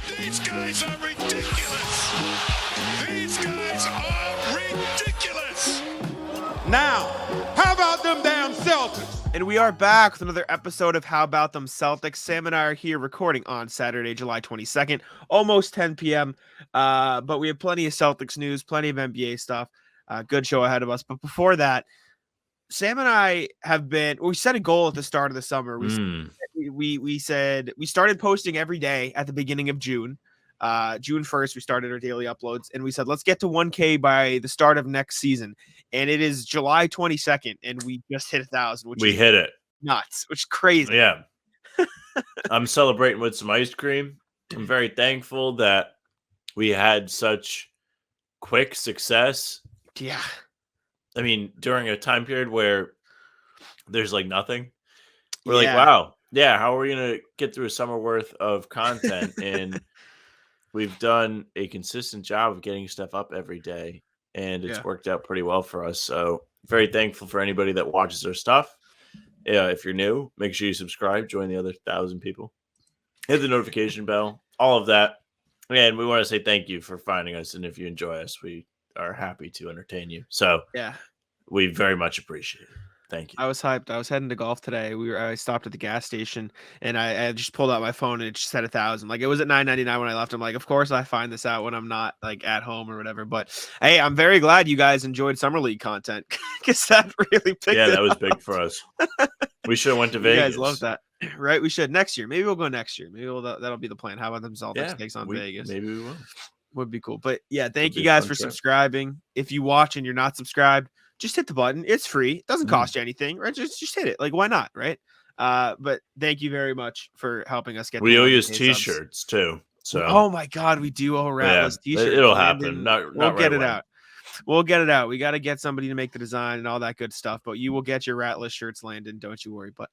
These guys are ridiculous. These guys are ridiculous. Now, how about them damn Celtics? And we are back with another episode of How About Them Celtics. Sam and I are here recording on Saturday, July 22nd, almost 10 p.m. But we have plenty of Celtics news, plenty of NBA stuff. Good show ahead of us. But before that, Sam and I we set a goal at the start of the summer. We said we started posting every day at the beginning of June. June 1st, we started our daily uploads, and we said, let's get to 1K by the start of next season. And it is July 22nd, and we just hit 1,000, which we hit it. Nuts, which is crazy. Yeah. I'm celebrating with some ice cream. I'm very thankful that we had such quick success. Yeah. I mean, during a time period where there's like nothing, we're like, wow, yeah, how are we going to get through a summer worth of content? And we've done a consistent job of getting stuff up every day, and it's worked out pretty well for us. So very thankful for anybody that watches our stuff. If you're new, make sure you subscribe, join the other 1,000 people, hit the notification bell, all of that. And we want to say thank you for finding us. And if you enjoy us, we are happy to entertain you. So yeah, we very much appreciate it. Thank you. I was hyped. I was heading to golf today. I stopped at the gas station, and I just pulled out my phone, and it just said 1,000. Like, it was at $9.99 when I left. I'm like, of course I find this out when I'm not like at home or whatever. But hey, I'm very glad you guys enjoyed Summer League content, because that really picked that was up. big for us. We should have went to You Vegas. guys love that, right? We should next year. Maybe we'll go next year. Maybe that'll be the plan. How about them Celtics takes on Vegas? Maybe we will. Would be cool. But yeah, thank you guys for subscribing. If you watch and you're not subscribed, just hit the button. It's free. It doesn't cost you anything, right? Just hit it. Like, why not, right? But thank you very much for helping us get. We owe you t-shirts too. So oh my God, we do owe Ratless t-shirts. It'll happen. We'll get it out. We'll get it out. We got to get somebody to make the design and all that good stuff, but you will get your Ratless shirts, Landon. Don't you worry. But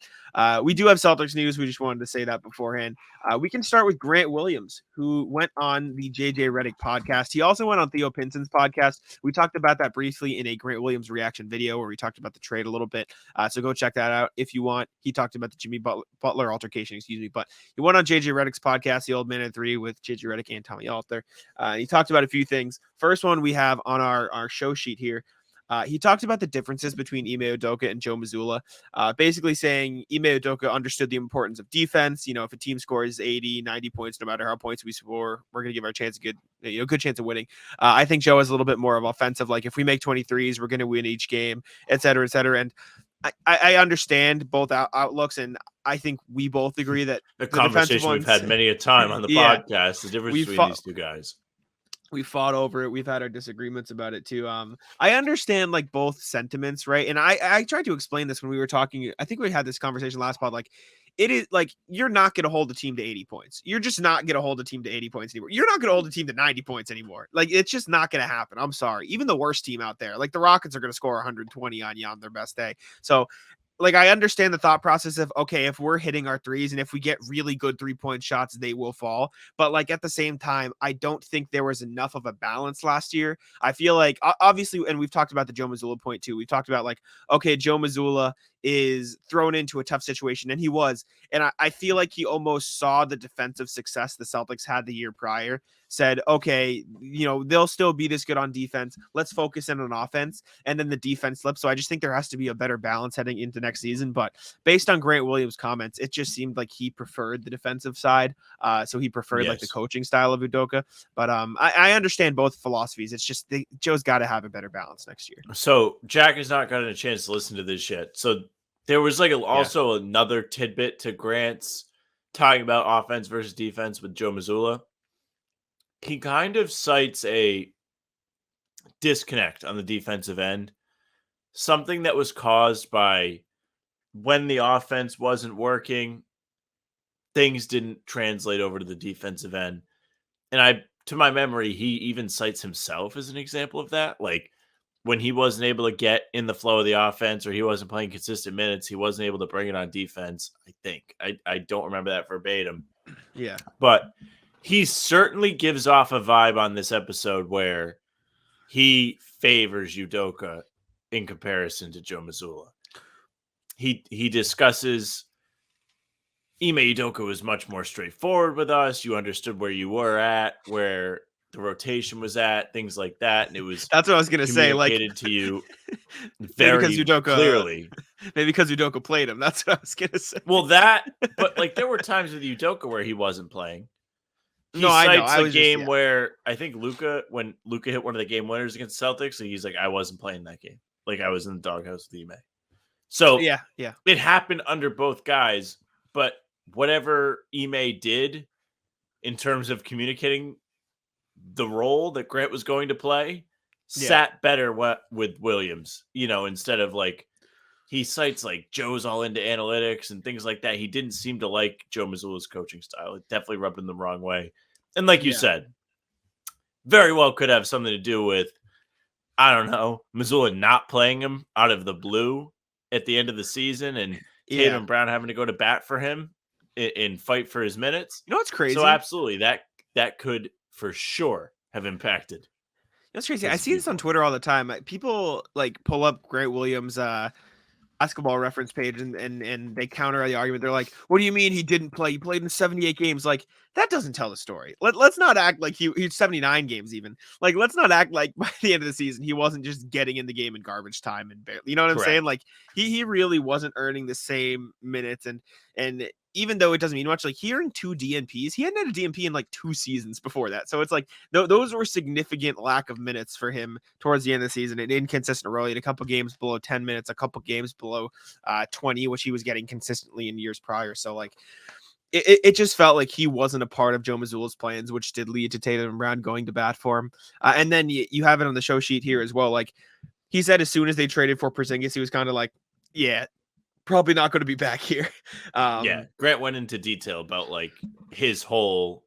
we do have Celtics news. We just wanted to say that beforehand. We can start with Grant Williams, who went on the JJ Redick podcast. He also went on Theo Pinson's podcast. We talked about that briefly in a Grant Williams reaction video where we talked about the trade a little bit. So go check that out if you want. He talked about the Jimmy Butler altercation, but he went on JJ Redick's podcast, The Old Man at Three, with JJ Redick and Tommy Alter. He talked about a few things. First one we have on our show sheet here. He talked about the differences between Ime Udoka and Joe Mazzulla, basically saying Ime Udoka understood the importance of defense. You know, if a team scores 80, 90 points, no matter how points we score, we're going to give our chance a good chance of winning. I think Joe is a little bit more of offensive. Like, if we make 23s, we're going to win each game, et cetera, et cetera. And I understand both outlooks, and I think we both agree that the conversation we've had many a time on the podcast, the difference between these two guys. We fought over it. We've had our disagreements about it too. I understand like both sentiments, right? And I tried to explain this when we were talking. I think we had this conversation last pod. Like, it is like, you're not going to hold a team to 80 points. You're just not going to hold a team to 80 points anymore. You're not going to hold a team to 90 points anymore. Like, it's just not going to happen. I'm sorry. Even the worst team out there, like the Rockets, are going to score 120 on you on their best day. So, like, I understand the thought process of, okay, if we're hitting our threes and if we get really good 3-point shots, they will fall. But like, at the same time, I don't think there was enough of a balance last year. I feel like, obviously, and we've talked about the Joe Mazzulla point too. We've talked about like, okay, Joe Mazzulla is thrown into a tough situation, and he was. And I feel like he almost saw the defensive success the Celtics had the year prior, said, okay, you know, they'll still be this good on defense. Let's focus in on offense. And then the defense slipped. So I just think there has to be a better balance heading into next season. But based on Grant Williams' comments, it just seemed like he preferred the defensive side. So he preferred like the coaching style of Udoka. But I understand both philosophies. It's just Joe's got to have a better balance next year. So Jack has not gotten a chance to listen to this yet. So there was like also another tidbit to Grant's talking about offense versus defense with Joe Mazzulla. He kind of cites a disconnect on the defensive end, something that was caused by when the offense wasn't working, things didn't translate over to the defensive end. And to my memory, he even cites himself as an example of that. Like, when he wasn't able to get in the flow of the offense, or he wasn't playing consistent minutes, he wasn't able to bring it on defense, I think. I don't remember that verbatim. Yeah. But he certainly gives off a vibe on this episode where he favors Udoka in comparison to Joe Mazzulla. He discusses Ime Udoka was much more straightforward with us. You understood where you were at, where the rotation was at, things like that. And it was That's what I was gonna say. Like communicated to you maybe because very clearly. Udoka played him. That's what I was gonna say. Well, but like there were times with Udoka where he wasn't playing. He No, I know. cites I a was just, game yeah. where I think when Luka hit one of the game winners against Celtics, and he's like, I wasn't playing that game. Like I was in the doghouse with Ime. So Yeah. it happened under both guys, but whatever Ime did in terms of communicating the role that Grant was going to play sat better with Williams, instead of like he cites like Joe's all into analytics and things like that. He didn't seem to like Joe Mazzulla's coaching style. It definitely rubbed him the wrong way. And like you said, very well could have something to do with, I don't know, Mazzulla not playing him out of the blue at the end of the season and Tatum and Brown having to go to bat for him and fight for his minutes. You know what's crazy? So absolutely, that could for sure have impacted. That's crazy. I see this on Twitter all the time. People like pull up Grant Williams' basketball reference page and they counter the argument. They're like, "What do you mean he didn't play? He played in 78 games." Like that doesn't tell the story. Let's not act like he's 79 games even. Like let's not act like by the end of the season he wasn't just getting in the game in garbage time and barely. You know what I'm saying? Like he really wasn't earning the same minutes and even though it doesn't mean much, like he earned 2 DNPs. He hadn't had a DNP in like 2 seasons before that. So it's like those were significant lack of minutes for him towards the end of the season. An inconsistent role. He had a couple games below 10 minutes, a couple games below 20, which he was getting consistently in years prior. So like it just felt like he wasn't a part of Joe Mazzulla's plans, which did lead to Tatum and Brown going to bat for him. And then you have it on the show sheet here as well. Like he said, as soon as they traded for Porzingis, he was kind of like, yeah, probably not going to be back here. Grant went into detail about like his whole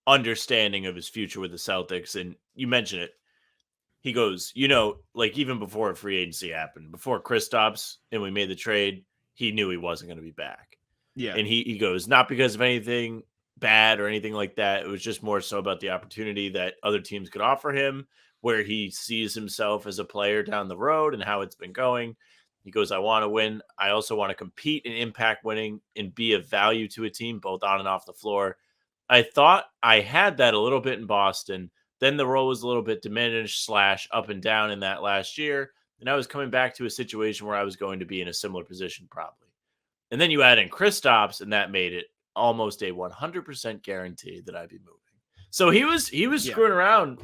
understanding of his future with the Celtics. And you mentioned it. He goes, like even before free agency happened, before Kristaps and we made the trade, he knew he wasn't going to be back. Yeah. And he goes, not because of anything bad or anything like that. It was just more so about the opportunity that other teams could offer him, where he sees himself as a player down the road and how it's been going. He goes, I want to win. I also want to compete and impact winning and be of value to a team, both on and off the floor. I thought I had that a little bit in Boston. Then the role was a little bit diminished / up and down in that last year. And I was coming back to a situation where I was going to be in a similar position probably. And then you add in Kristaps, and that made it almost a 100% guarantee that I'd be moving. So he was screwing around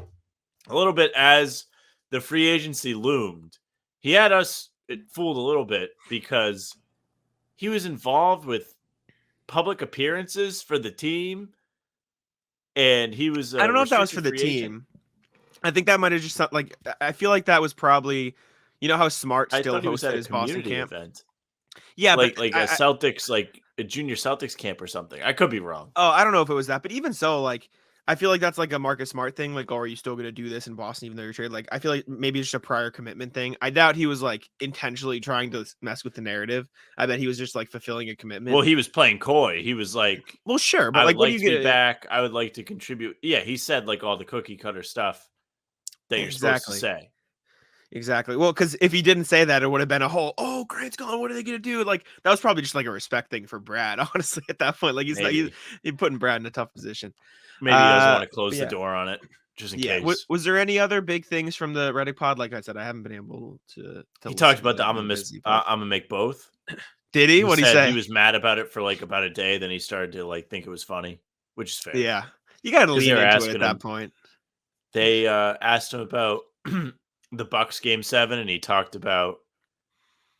a little bit as the free agency loomed. He had us fooled a little bit because he was involved with public appearances for the team, and he was. I don't know if that was for the team. I think that might have just like I feel like that was probably, how Smart still hosted his Boston camp. Event. Yeah, like a Celtics, like a junior Celtics camp or something. I could be wrong. Oh, I don't know if it was that, but even so, like I feel like that's like a Marcus Smart thing. Like, are you still going to do this in Boston even though you're traded? Like, I feel like maybe it's just a prior commitment thing. I doubt he was like intentionally trying to mess with the narrative. I bet he was just like fulfilling a commitment. Well, he was playing coy. He was like, well, sure, but like, what do you get back? I would like to contribute. Yeah, he said like all the cookie cutter stuff that you're supposed to say. Exactly. Well, because if he didn't say that, it would have been a whole, oh, Grant's gone. What are they going to do? Like, that was probably just like a respect thing for Brad, honestly, at that point. Like, he's putting Brad in a tough posision. Maybe he doesn't want to close the door on it, just in case. Was there any other big things from the Redick pod? Like I said, I haven't been able to he talked about the I'm gonna make both. Did he? What did he say? He was mad about it for like about a day. Then he started to like think it was funny, which is fair. Yeah. You got to lean into it at that point. They asked him about the Bucks game 7, and he talked about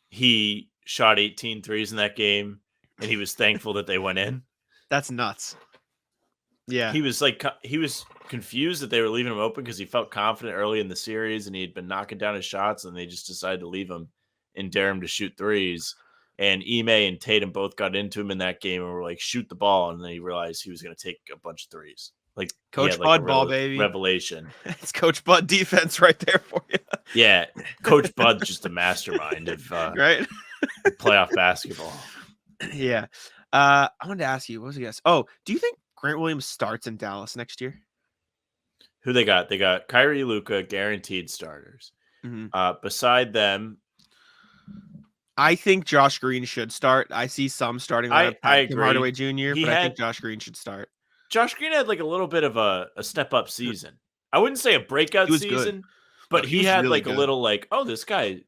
he shot 18 threes in that game, and he was thankful that they went in. That's nuts. Yeah. He was confused that they were leaving him open because he felt confident early in the series, and he had been knocking down his shots, and they just decided to leave him and dare him to shoot threes. And Ime and Tatum both got into him in that game and were like, shoot the ball. And then he realized he was going to take a bunch of threes. Like Coach Bud ball, baby. Revelation. It's Coach Bud defense right there for you. Yeah. Coach Bud's just a mastermind of right? playoff basketball. Yeah. I wanted to ask you, what was I guess? Oh, do you think Grant Williams starts in Dallas next year? Who they got? They got Kyrie, Luka, guaranteed starters. Mm-hmm. Beside them, I think Josh Green should start. I see some starting I lineup have Tim agree. Hardaway Jr., He but I think had Josh Green should start. Josh Green had like a little bit of a step up season. I wouldn't say a breakout He was good. season, but No, he he was had really like a good. little like, oh, this guy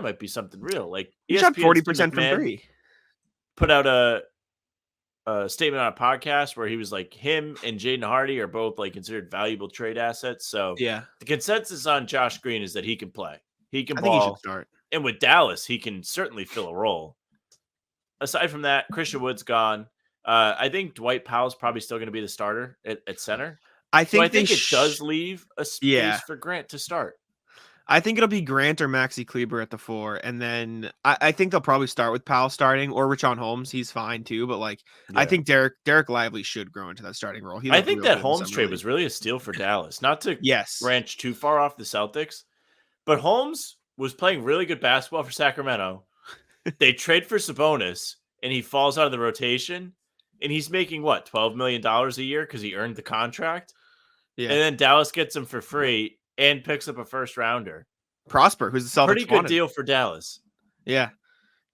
might be something real. Like He shot ESPN's Tim 40% from McMahon 3. put out a statement on a podcast where he was like, him and Jaden Hardy are both like considered valuable trade assets. So Yeah. the consensus on Josh Green is that he can play. He can I think he should ball. start. And with Dallas, he can certainly fill a role. Aside from that, Christian Wood's gone. I think Dwight Powell's probably still going to be the starter at center. I So think I think it does leave a space for Grant to start. I think it'll be Grant or Maxi Kleber at the 4, and then I think they'll probably start with Powell starting or Richaun Holmes. He's fine too, but like I think Derek Lively should grow into that starting role. I think that Holmes trade was really a steal for Dallas. Not to branch too far off the Celtics, but Holmes was playing really good basketball for Sacramento. They trade for Sabonis, and he falls out of the rotation, and he's making what, $12 million a year because he earned the contract. Yeah, and then Dallas gets him for free and picks up a first rounder. Prosper, who's the Celtics pretty good wanted. deal for Dallas. Yeah.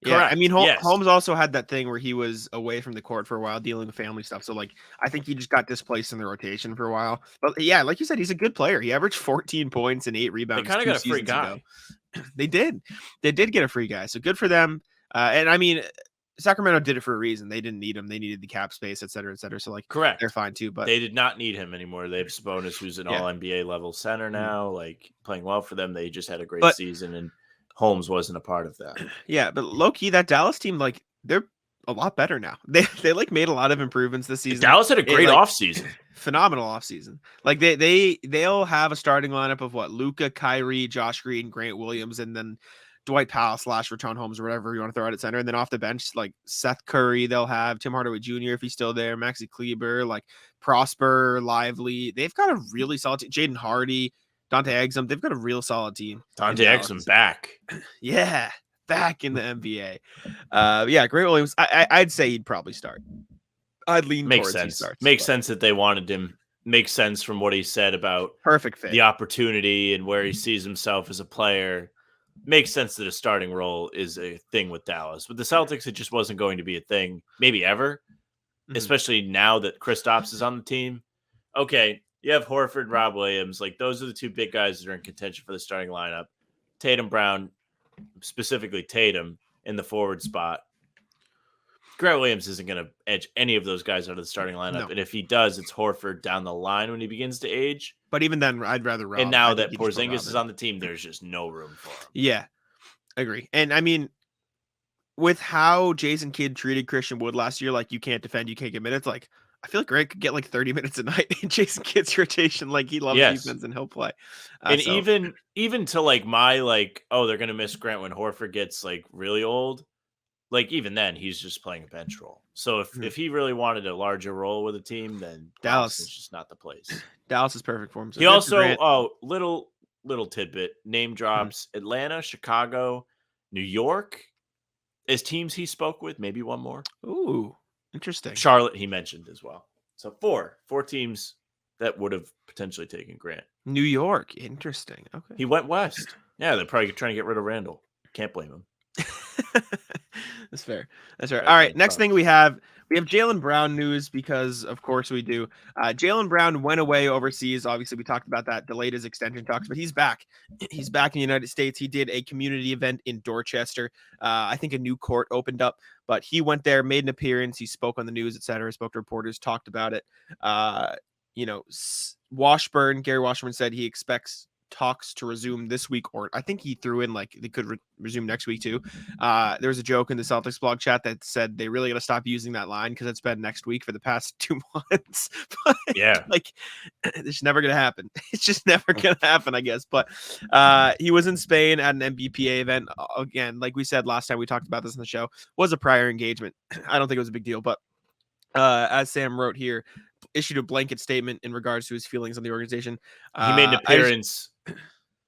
Correct. Yeah, I mean, Holmes also had that thing where he was away from the court for a while dealing with family stuff. So, like, I think he just got displaced in the rotation for a while. But, yeah, like you said, he's a good player. He averaged 14 points and 8 rebounds. They kind of got a free guy. Ago. They did. They did get a free guy. So, good for them. And, I mean, Sacramento did it for a reason. They didn't need him. They needed the cap space, et cetera, et cetera. So, like, correct. They're fine, too. But they did not need him anymore. They have Sabonis, who's an all-NBA level center now, like, playing well for them. They just had a great season, and Holmes wasn't a part of that. Yeah, but low-key, that Dallas team, like, they're a lot better now. They like made a lot of improvements this season. Dallas had a great offseason. Phenomenal offseason. Like they'll have a starting lineup of what? Luka, Kyrie, Josh Green, Grant Williams, and then Dwight Powell / Richaun Holmes or whatever you want to throw out at center. And then off the bench, like Seth Curry, they'll have Tim Hardaway Jr. if he's still there, Maxi Kleber, like Prosper, Lively. They've got a really solid team. Jaden Hardy, Dante Exum. They've got a real solid team. Dante Exum back. Yeah, back in the NBA. Yeah, Grant Williams. I'd say he'd probably start. I'd lean towards sense. He starts. Makes sense that they wanted him. Makes sense from what he said about perfect fit, the opportunity and where he sees himself as a player. Makes sense that a starting role is a thing with Dallas. With the Celtics, it just wasn't going to be a thing, maybe ever, especially now that Kristaps is on the team. Okay, you have Horford and Rob Williams. Like, those are the two big guys that are in contention for the starting lineup. Tatum Brown, specifically Tatum, in the forward spot. Grant Williams isn't going to edge any of those guys out of the starting lineup. No. And if he does, it's Horford down the line when he begins to age. But even then, I'd rather Rob. And now that Porzingis is on the team, there's just no room for him. Yeah, agree. And I mean, with how Jason Kidd treated Christian Wood last year, like, you can't defend, you can't get minutes. Like, I feel like Grant could get like 30 minutes a night in Jason Kidd's rotation. Like, he loves defense and he'll play. And even to like my, like, oh, they're going to miss Grant when Horford gets like really old. Like, even then, he's just playing a bench role. So if he really wanted a larger role with a team, then Dallas is just not the place. Dallas is perfect for him. So he also, little tidbit, name drops Atlanta, Chicago, New York as teams he spoke with. Maybe one more. Ooh, interesting. Charlotte he mentioned as well. So four teams that would have potentially taken Grant. New York, interesting. Okay, he went west. Yeah, they're probably trying to get rid of Randall. Can't blame him. That's fair. That's right. All right. Next thing we have Jaylen Brown news, because of course we do. Jaylen Brown went away overseas. Obviously, we talked about that, delayed his extension talks, but he's back. He's back in the United States. He did a community event in Dorchester. I think a new court opened up, but he went there, made an appearance. He spoke on the news, etc. Spoke to reporters, talked about it. Gary Washburn said he expects talks to resume this week, or I think he threw in like they could resume next week too. There was a joke in the Celtics blog chat that said they really got to stop using that line because it's been next week for the past 2 months. But, yeah, like, it's never gonna happen. It's just never gonna happen, I guess. But he was in Spain at an MBPA event. Again, like we said last time we talked about this on the show, was a prior engagement. I don't think it was a big deal, but as Sam wrote here, issued a blanket statement in regards to his feelings on the organization. He made an appearance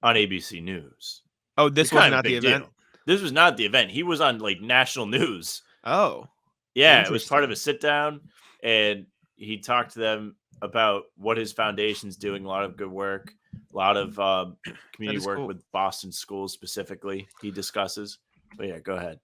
on ABC News. Oh, this was not the event? This was not the event. He was on like national news. Oh. Yeah, it was part of a sit down, and he talked to them about what his foundation's doing. A lot of good work, a lot of community work with Boston schools specifically. He discusses. But yeah, go ahead.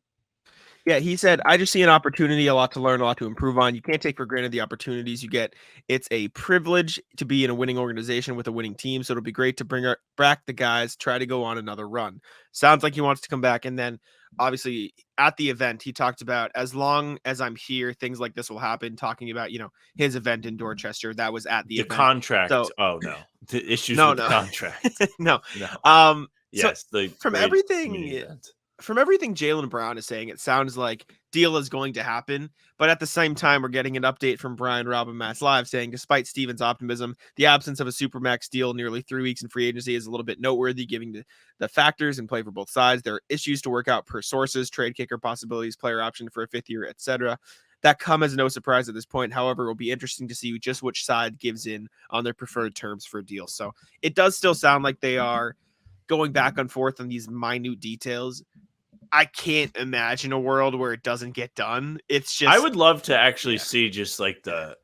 Yeah, he said, I just see an opportunity, a lot to learn, a lot to improve on. You can't take for granted the opportunities you get. It's a privilege to be in a winning organization with a winning team. So it'll be great to bring back the guys, try to go on another run. Sounds like he wants to come back. And then obviously at the event, he talked about as long as I'm here, things like this will happen. Talking about, his event in Dorchester. That was at the event. Contract. So, oh, no. The issues with the contract. No. Yes. So from everything Jaylen Brown is saying, it sounds like deal is going to happen. But at the same time, we're getting an update from Brian Robb and Matt's Live saying, despite Stevens' optimism, the absence of a Supermax deal nearly 3 weeks in free agency is a little bit noteworthy, giving the factors and play for both sides. There are issues to work out per sources, trade kicker possibilities, player option for a 5th year, etc. That come as no surprise at this point. However, it will be interesting to see just which side gives in on their preferred terms for a deal. So it does still sound like they are going back and forth on these minute details. I can't imagine a world where it doesn't get done. It's just, I would love to actually see just like the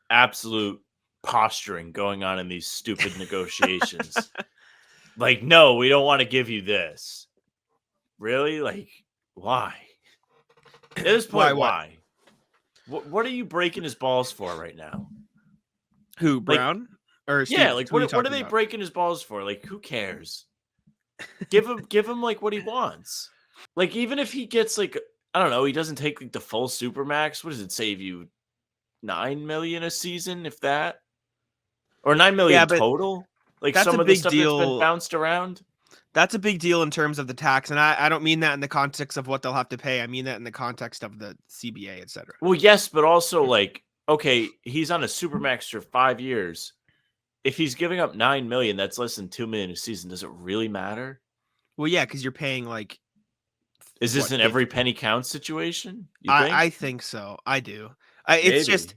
absolute posturing going on in these stupid negotiations. Like, no, we don't want to give you this. Really? Like, why? At this point, why? What are you breaking his balls for right now? Who, Brown? Or Stevens? Yeah, like what are they breaking his balls for? Like, who cares? Give him like what he wants. Like, even if he gets like, I don't know, he doesn't take like the full Supermax. What does it save you? $9 million a season, if that, or $9 million total. Like some of the stuff that's been bounced around. That's a big deal in terms of the tax, and I don't mean that in the context of what they'll have to pay. I mean that in the context of the CBA, etc. Well, yes, but also like, okay, he's on a Supermax for 5 years. If he's giving up $9 million, that's less than $2 million a season. Does it really matter? Well, yeah, because you're paying like. Is this an every penny counts situation? I think so. I do. It's just.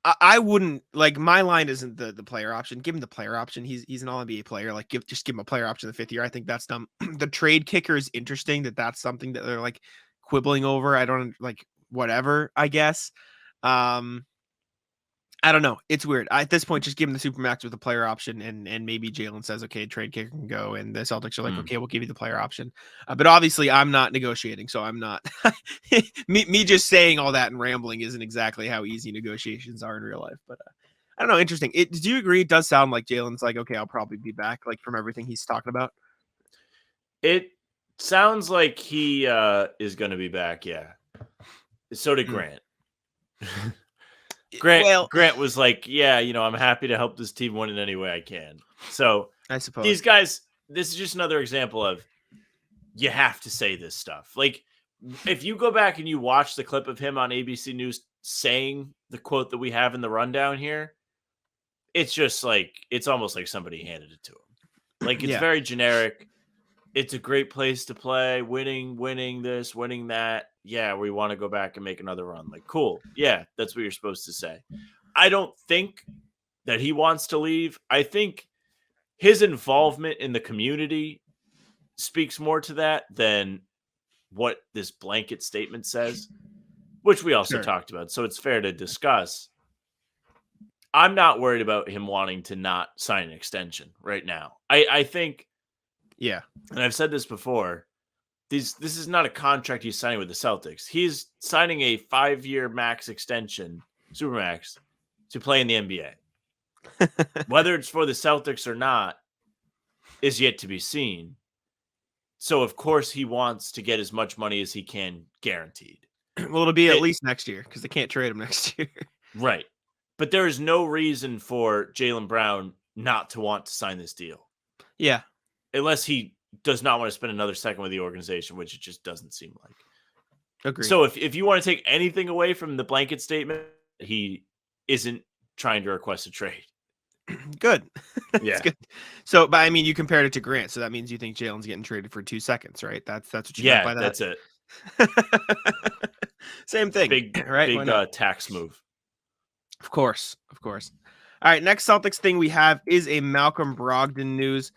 I wouldn't like, my line isn't the player option. Give him the player option. He's an all-NBA player. Like, just give him a player option the 5th year. I think that's dumb. The trade kicker is interesting. That's something that they're like quibbling over. I don't like whatever. I guess. I don't know. It's weird. At this point, just give him the Supermax with the player option, and maybe Jaylen says, okay, trade kicker can go, and the Celtics are like, okay, we'll give you the player option. But obviously, I'm not negotiating, so I'm not. me just saying all that and rambling isn't exactly how easy negotiations are in real life. But I don't know. Interesting. Do you agree? It does sound like Jaylen's like, okay, I'll probably be back, like from everything he's talking about. It sounds like he is going to be back. Yeah. So did Grant. Grant was like, yeah, I'm happy to help this team win in any way I can. So I suppose these guys, this is just another example of you have to say this stuff. Like, if you go back and you watch the clip of him on ABC News saying the quote that we have in the rundown here, it's just like, it's almost like somebody handed it to him. Like, it's very generic. It's a great place to play, winning this, winning that. Yeah, we want to go back and make another run. Like, cool. Yeah, that's what you're supposed to say. I don't think that he wants to leave. I think his involvement in the community speaks more to that than what this blanket statement says, which we also talked about. So it's fair to discuss. I'm not worried about him wanting to not sign an extension right now. I think, yeah, and I've said this before, this is not a contract he's signing with the Celtics. He's signing a 5-year max extension, Supermax, to play in the NBA. Whether it's for the Celtics or not is yet to be seen. So, of course, he wants to get as much money as he can guaranteed. Well, it'll be at least next year because they can't trade him next year. Right. But there is no reason for Jaylen Brown not to want to sign this deal. Yeah. Unless he does not want to spend another second with the organization, which it just doesn't seem like. Agreed. So if you want to take anything away from the blanket statement, he isn't trying to request a trade. Good. Yeah. Good. So, but I mean, you compared it to Grant, so that means you think Jaylen's getting traded for 2 seconds, right? That's what you meant by that. That's it. Same thing. Big, right? Big tax move. Of course. All right, next Celtics thing we have is a Malcolm Brogdon news.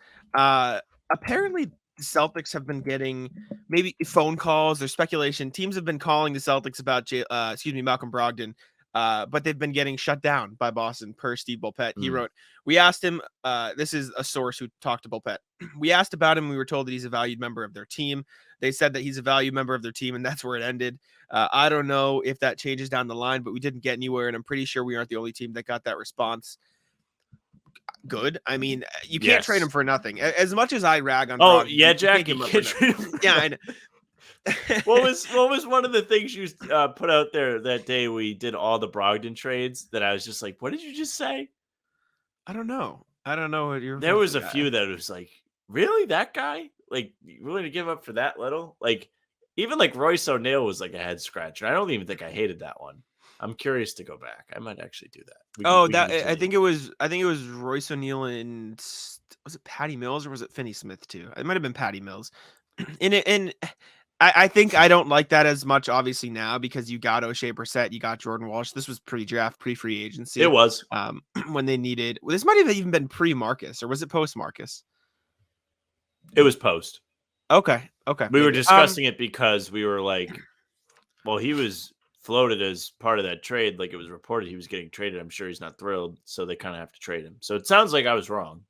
Apparently, the Celtics have been getting maybe phone calls or speculation. Teams have been calling the Celtics about Malcolm Brogdon but they've been getting shut down by Boston per Steve Bulpett. He Mm. wrote, we asked him, this is a source who talked to Bulpett. We asked about him. We were told that he's a valued member of their team. They said that he's a valued member of their team, and that's where it ended. I don't know if that changes down the line, but we didn't get anywhere, and I'm pretty sure we aren't the only team that got that response. Good. I mean, you can't trade him for nothing. As much as I rag on Brogdon, you Jack, you can't trade him. Yeah, I know. what was one of the things you put out there that day we did all the Brogdon trades that I was just like, what did you just say? I don't know what you're. There was a few that was like, really, that guy? Like, you willing to give up for that little? Like, even like Royce O'Neal was like a head scratcher. I don't even think I hated that one. I'm curious to go back. I might actually do that. I think it was Royce O'Neal and was it Patty Mills or was it Finney Smith too? It might have been Patty Mills. And I think I don't like that as much, obviously, now because you got O'Shea Brissett, you got Jordan Walsh. This was pre-draft, pre-free agency. It was. When they needed. Well, this might have even been pre-Marcus, or was it post-Marcus? It was post. Okay. We were discussing it because we were like, well, he was floated as part of that trade. Like, it was reported he was getting traded. I'm sure he's not thrilled, so they kind of have to trade him. So it sounds like I was wrong.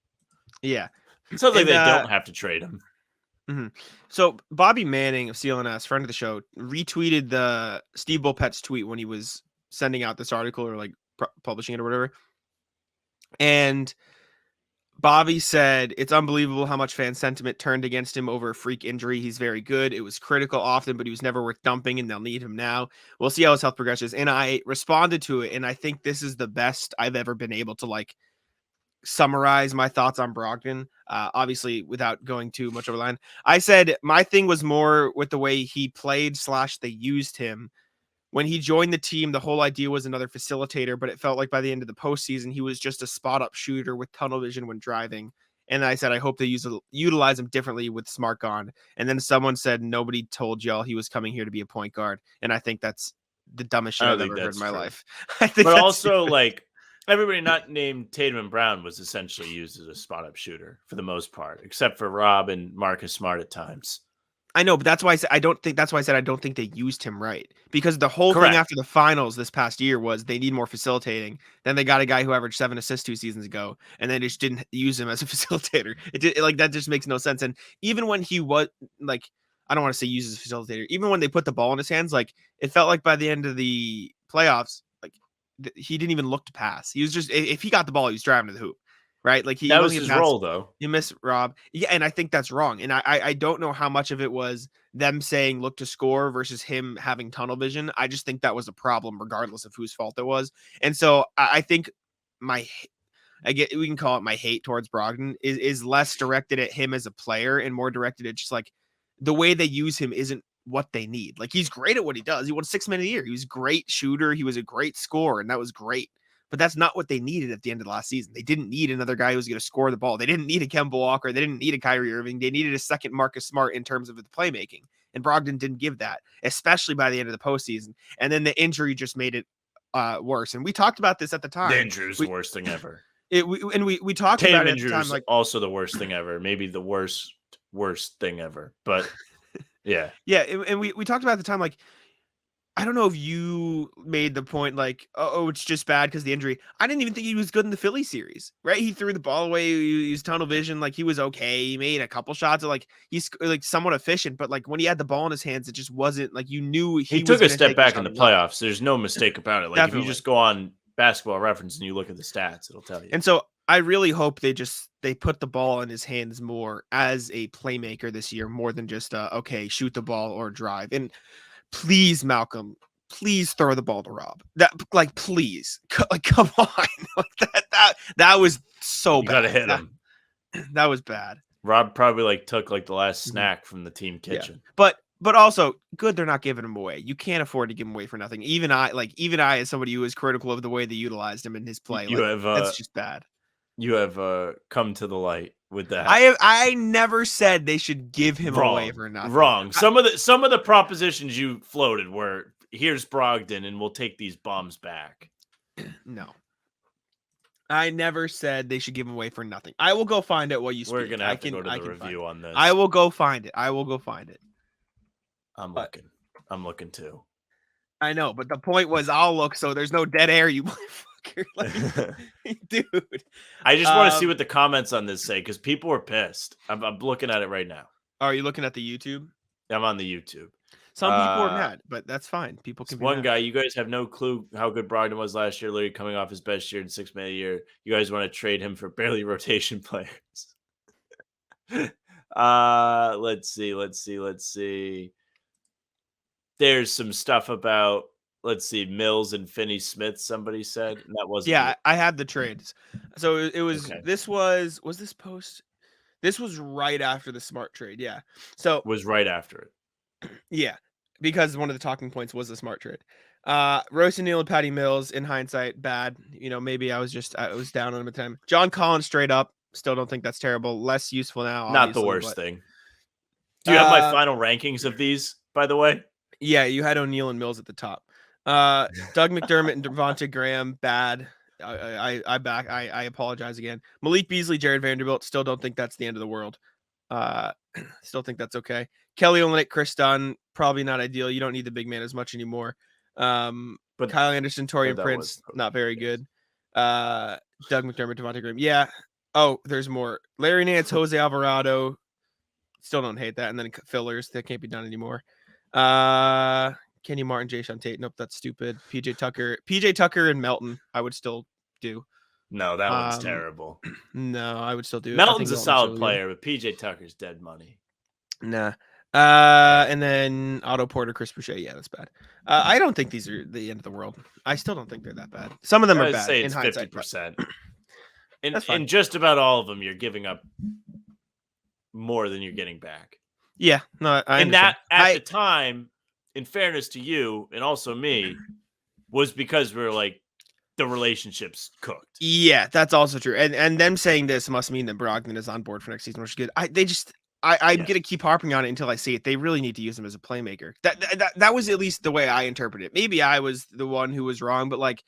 Yeah. It sounds like they don't have to trade him. Mm-hmm. So Bobby Manning of CLNS, friend of the show, retweeted the Steve Bulpett's tweet when he was sending out this article or like publishing it or whatever. And Bobby said, it's unbelievable how much fan sentiment turned against him over a freak injury. He's very good. It was critical often, but he was never worth dumping, and they'll need him now. We'll see how his health progresses. And I responded to it, and I think this is the best I've ever been able to like summarize my thoughts on Brogdon, obviously without going too much over the line. I said my thing was more with the way he played / they used him. When he joined the team, the whole idea was another facilitator, but it felt like by the end of the postseason, he was just a spot-up shooter with tunnel vision when driving. And I said, I hope they utilize him differently with Smart gone. And then someone said, nobody told y'all he was coming here to be a point guard. And I think that's the dumbest shit I've ever heard in my life. I think but also, like, everybody not named Tatum and Brown was essentially used as a spot-up shooter for the most part, except for Rob and Marcus Smart at times. I know, but that's why I said I don't think they used him right, because the whole thing after the finals this past year was they need more facilitating. Then they got a guy who averaged 7 assists 2 seasons ago, and they just didn't use him as a facilitator. Like that just makes no sense. And even when he was like, I don't want to say used as a facilitator, even when they put the ball in his hands, like it felt like by the end of the playoffs, like he didn't even look to pass. He was just, if he got the ball, he was driving to the hoop. Right, like that was his role, though. You miss Rob, yeah, and I think that's wrong. And I don't know how much of it was them saying look to score versus him having tunnel vision. I just think that was a problem, regardless of whose fault it was. And so I think we can call it my hate towards Brogdon is less directed at him as a player and more directed at just like the way they use him isn't what they need. Like he's great at what he does. He won 6 Man of the Year. He was a great shooter. He was a great scorer, and that was great. But that's not what they needed at the end of the last season. They didn't need another guy who was going to score the ball. They didn't need a Kemba Walker. They didn't need a Kyrie Irving. They needed a second Marcus Smart in terms of the playmaking. And Brogdon didn't give that, especially by the end of the postseason. And then the injury just made it worse. And we talked about this at the time. The injury was the worst thing ever. We talked Tatum about it at the time. Like also the worst thing ever. Maybe the worst thing ever. But yeah. Yeah. And we talked about at the time, like, I don't know if you made the point like, oh, it's just bad because of the injury. I didn't even think he was good in the Philly series, right? He threw the ball away. He used tunnel vision. Like he was okay. He made a couple shots. Like he's like somewhat efficient, but like when he had the ball in his hands, it just wasn't like you knew he took a step back in the playoffs. There's no mistake about it. Like Definitely. If you just go on Basketball Reference and you look at the stats, it'll tell you. And so I really hope they put the ball in his hands more as a playmaker this year, more than just okay, shoot the ball or drive. And please, Malcolm, please throw the ball to Rob. Please, like, come on, like that was so bad. You gotta hit him. That was bad. Rob probably took the last snack from the team kitchen. Yeah. But also good. They're not giving him away. You can't afford to give him away for nothing. Even I, as somebody who is critical of the way they utilized him in his play, that's just bad. You have come to the light with that. I never said they should give him away for nothing. Wrong. Some of the propositions you floated were, here's Brogdon and we'll take these bums back. No. I never said they should give him away for nothing. I will go find it while you speak. We're going to have to go to the review on this. I will go find it. I'm looking too. I know, but the point was I'll look so there's no dead air, you motherfucker. Like, dude. I just want to see what the comments on this say because people were pissed. I'm looking at it right now. Are you looking at the YouTube? I'm on the YouTube. Some people are mad, but that's fine. People can be one mad. guy, you guys have no clue how good Brogdon was last year, literally coming off his best year in 6 man a year. You guys want to trade him for barely rotation players. Let's see. There's some stuff about, let's see, Mills and Finney Smith, somebody said. And that wasn't I had the trades. So it was Okay. this was this post? This was right after the Smart trade, yeah. So was right after it. yeah, because one of the talking points was the Smart trade. Royce O'Neal and Patty Mills, in hindsight, bad. You know, maybe I was down on him at the time. John Collins straight up. Still don't think that's terrible. Less useful now. Not the worst thing. Do you have my final rankings of these, by the way? Yeah, you had O'Neal and Mills at the top. Doug McDermott and Devontae Graham, bad. I apologize again. Malik Beasley, Jared Vanderbilt, still don't think that's the end of the world. Still think that's okay. Kelly Olynyk, Chris Dunn, probably not ideal. You don't need the big man as much anymore. But Kyle Anderson, Torian Prince, not very good. Doug McDermott, Devontae Graham. Yeah. Oh, there's more. Larry Nance, Jose Alvarado. Still don't hate that. And then fillers that can't be done anymore. Kenny Martin, Jayshawn Tate. Nope, that's stupid. PJ Tucker and Melton, I would still do. No, that one's terrible. No, I would still do. Melton's a solid player, but PJ Tucker's dead money. Nah. And then Otto Porter, Chris Boucher. Yeah, that's bad. I don't think these are the end of the world. I still don't think they're that bad. Some of them are bad. Say it's 50%. In just about all of them, you're giving up more than you're getting back. Yeah, no, I and that at the time, in fairness to you and also me, was because we were like, the relationship's cooked. Yeah, that's also true. And them saying this must mean that Brogdon is on board for next season, which is good. I'm gonna keep harping on it until I see it. They really need to use him as a playmaker. That was at least the way I interpreted it. Maybe I was the one who was wrong, but like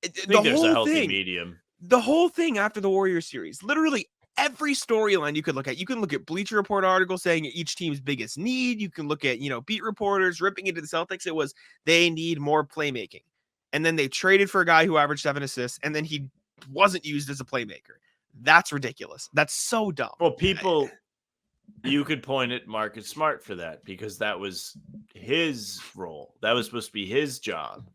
there's a healthy medium. The whole thing after the Warriors series, literally every storyline you could look at. You can look at Bleacher Report articles saying each team's biggest need. You can look at, beat reporters ripping into the Celtics. It was they need more playmaking. And then they traded for a guy who averaged 7 assists, and then he wasn't used as a playmaker. That's ridiculous. That's so dumb. Well, you could point at Marcus Smart for that because that was his role. That was supposed to be his job.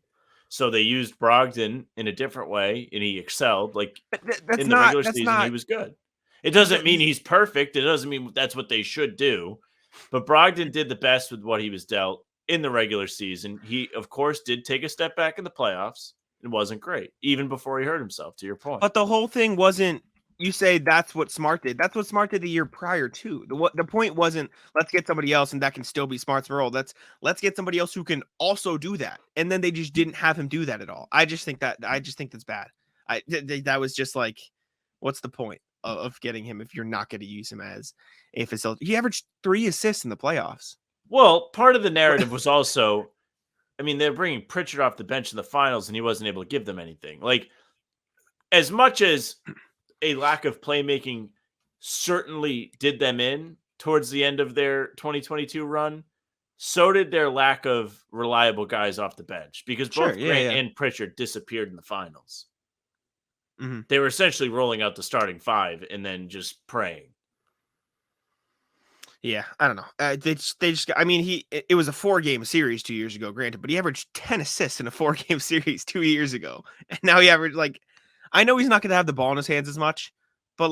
So they used Brogdon in a different way, and he excelled. Like in the regular season, he was good. It doesn't mean he's perfect. It doesn't mean that's what they should do. But Brogdon did the best with what he was dealt in the regular season. He, of course, did take a step back in the playoffs. It wasn't great, even before he hurt himself, to your point. But the whole thing wasn't, you say that's what Smart did. That's what Smart did the year prior, too. The point wasn't, let's get somebody else and that can still be Smart's role. Let's get somebody else who can also do that. And then they just didn't have him do that at all. I just think that's bad. That was just like, what's the point of getting him if you're not going to use him as a facility? He averaged 3 assists in the playoffs. Well, part of the narrative was also, they're bringing Pritchard off the bench in the finals and he wasn't able to give them anything. Like, as much as a lack of playmaking certainly did them in towards the end of their 2022 run, so did their lack of reliable guys off the bench because both Grant and Pritchard disappeared in the finals. Mm-hmm. They were essentially rolling out the starting 5 and then just praying. Yeah, I don't know. They just. It was a 4-game series 2 years ago, granted, but he averaged 10 assists in a 4-game series 2 years ago, and now he averaged I know he's not going to have the ball in his hands as much, but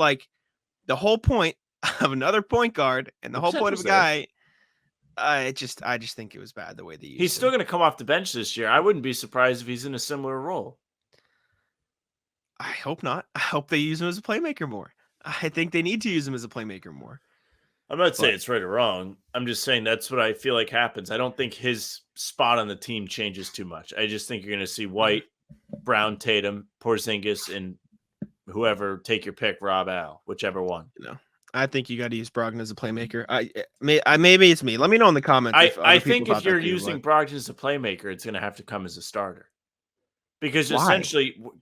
the whole point of another point guard and the whole point of a guy, I just think it was bad the way they used him. He's still going to come off the bench this year. I wouldn't be surprised if he's in a similar role. I hope not. I hope they use him as a playmaker more. I think they need to use him as a playmaker more. I'm not saying it's right or wrong. I'm just saying that's what I feel like happens. I don't think his spot on the team changes too much. I just think you're going to see White, Brown, Tatum, Porzingis, and whoever, take your pick, Rob Al, whichever one. I think you got to use Brogdon as a playmaker. Maybe it's me. Let me know in the comments. I think if you're using Brogdon as a playmaker, it's going to have to come as a starter. Because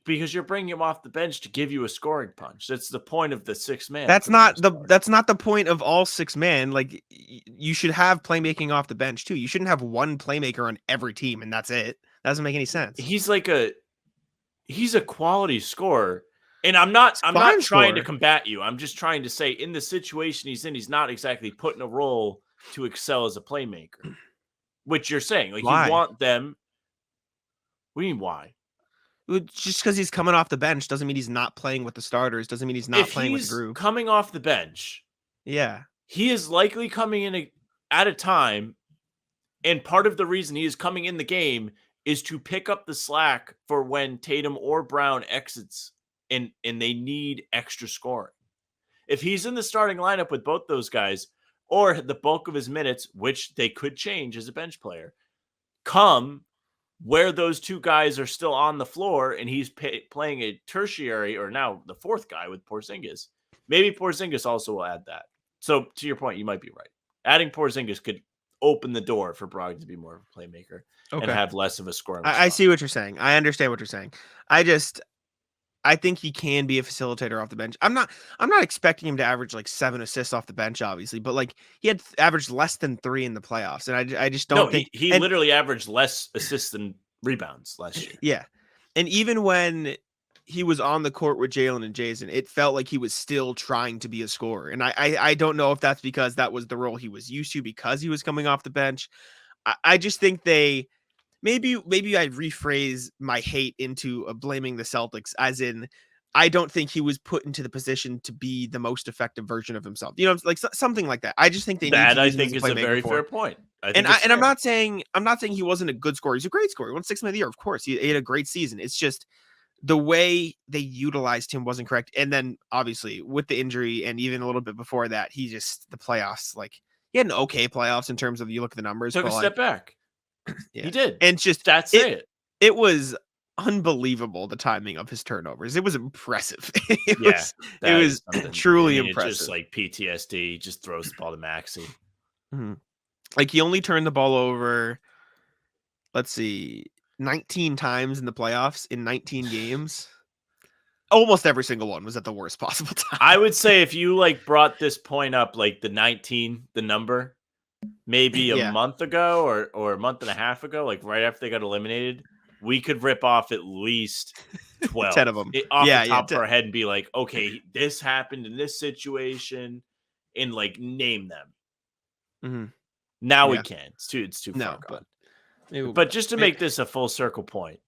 because you're bringing him off the bench to give you a scoring punch. That's the point of the 6 man. That's not the point of all 6 man. Like you should have playmaking off the bench too. You shouldn't have one playmaker on every team and that's it. That doesn't make any sense. He's a quality scorer. And I'm not trying to combat you. I'm just trying to say in the situation he's in, he's not exactly put in a role to excel as a playmaker. Which you're saying. Like why? You want them. What do you mean why? Just because he's coming off the bench doesn't mean he's not playing with the starters. Doesn't mean he's not playing with the group. Coming off the bench, yeah, he is likely coming in at a time, and part of the reason he is coming in the game is to pick up the slack for when Tatum or Brown exits, and they need extra scoring. If he's in the starting lineup with both those guys, or the bulk of his minutes, which they could change as a bench player, come where those 2 guys are still on the floor and he's playing a tertiary or now the 4th guy with Porzingis. Maybe Porzingis also will add that. So to your point, you might be right. Adding Porzingis could open the door for Brogdon to be more of a playmaker and have less of a scoring. I see what you're saying. I understand what you're saying. I think he can be a facilitator off the bench. I'm not expecting him to average like 7 assists off the bench, obviously, but like he had averaged less than 3 in the playoffs, and I just don't think he literally averaged less assists than rebounds last year. Yeah, and even when he was on the court with Jaylen and Jason, it felt like he was still trying to be a scorer, and I don't know if that's because that was the role he was used to because he was coming off the bench. I just think Maybe I rephrase my hate into blaming the Celtics as in I don't think he was put into the position to be the most effective version of himself. You know, like something like that. I just think I think is a very fair point. And I'm not saying he wasn't a good scorer. He's a great scorer. He won 6th man of the year, of course. He had a great season. It's just the way they utilized him wasn't correct. And then obviously with the injury and even a little bit before that, the playoffs, like he had an okay playoffs in terms of you look at the numbers. Took a step back. Yeah. He did. And just that's it. It was unbelievable the timing of his turnovers. It was impressive. It was truly impressive. It's just like PTSD. He just throws the ball to Maxey. Mm-hmm. Like he only turned the ball over, let's see, 19 times in the playoffs in 19 games. Almost every single one was at the worst possible time. I would say if you like brought this point up, like the 19, the number, maybe a month ago or a month and a half ago, like right after they got eliminated, we could rip off at least 12 10 of them off the top of our head and be like, okay, this happened in this situation and like name them. Mm-hmm. Now we can't. It's too far gone. But just to make this a full circle point.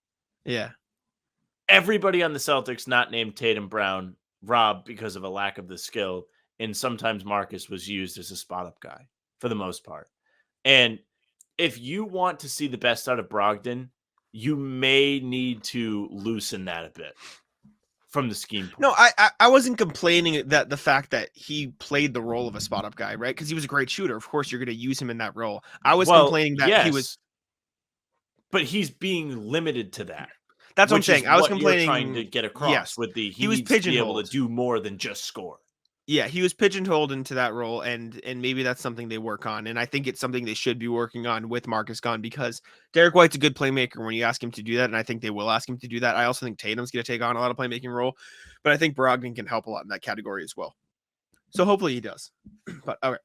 Yeah. Everybody on the Celtics not named Tatum Brown robbed because of a lack of the skill. And sometimes Marcus was used as a spot up guy for the most part. And if you want to see the best out of Brogdon, you may need to loosen that a bit from the scheme point. No, I wasn't complaining that the fact that he played the role of a spot up guy, right? Because he was a great shooter. Of course, you're going to use him in that role. I was complaining that he was, but he's being limited to that. That's what I'm saying. I was complaining, trying to get across with he was needs to be able to do more than just score. Yeah, he was pigeonholed into that role, and maybe that's something they work on. And I think it's something they should be working on with Marcus gone, because Derek White's a good playmaker when you ask him to do that, and I think they will ask him to do that. I also think Tatum's going to take on a lot of playmaking role, but I think Brogdon can help a lot in that category as well. So hopefully he does. But all right,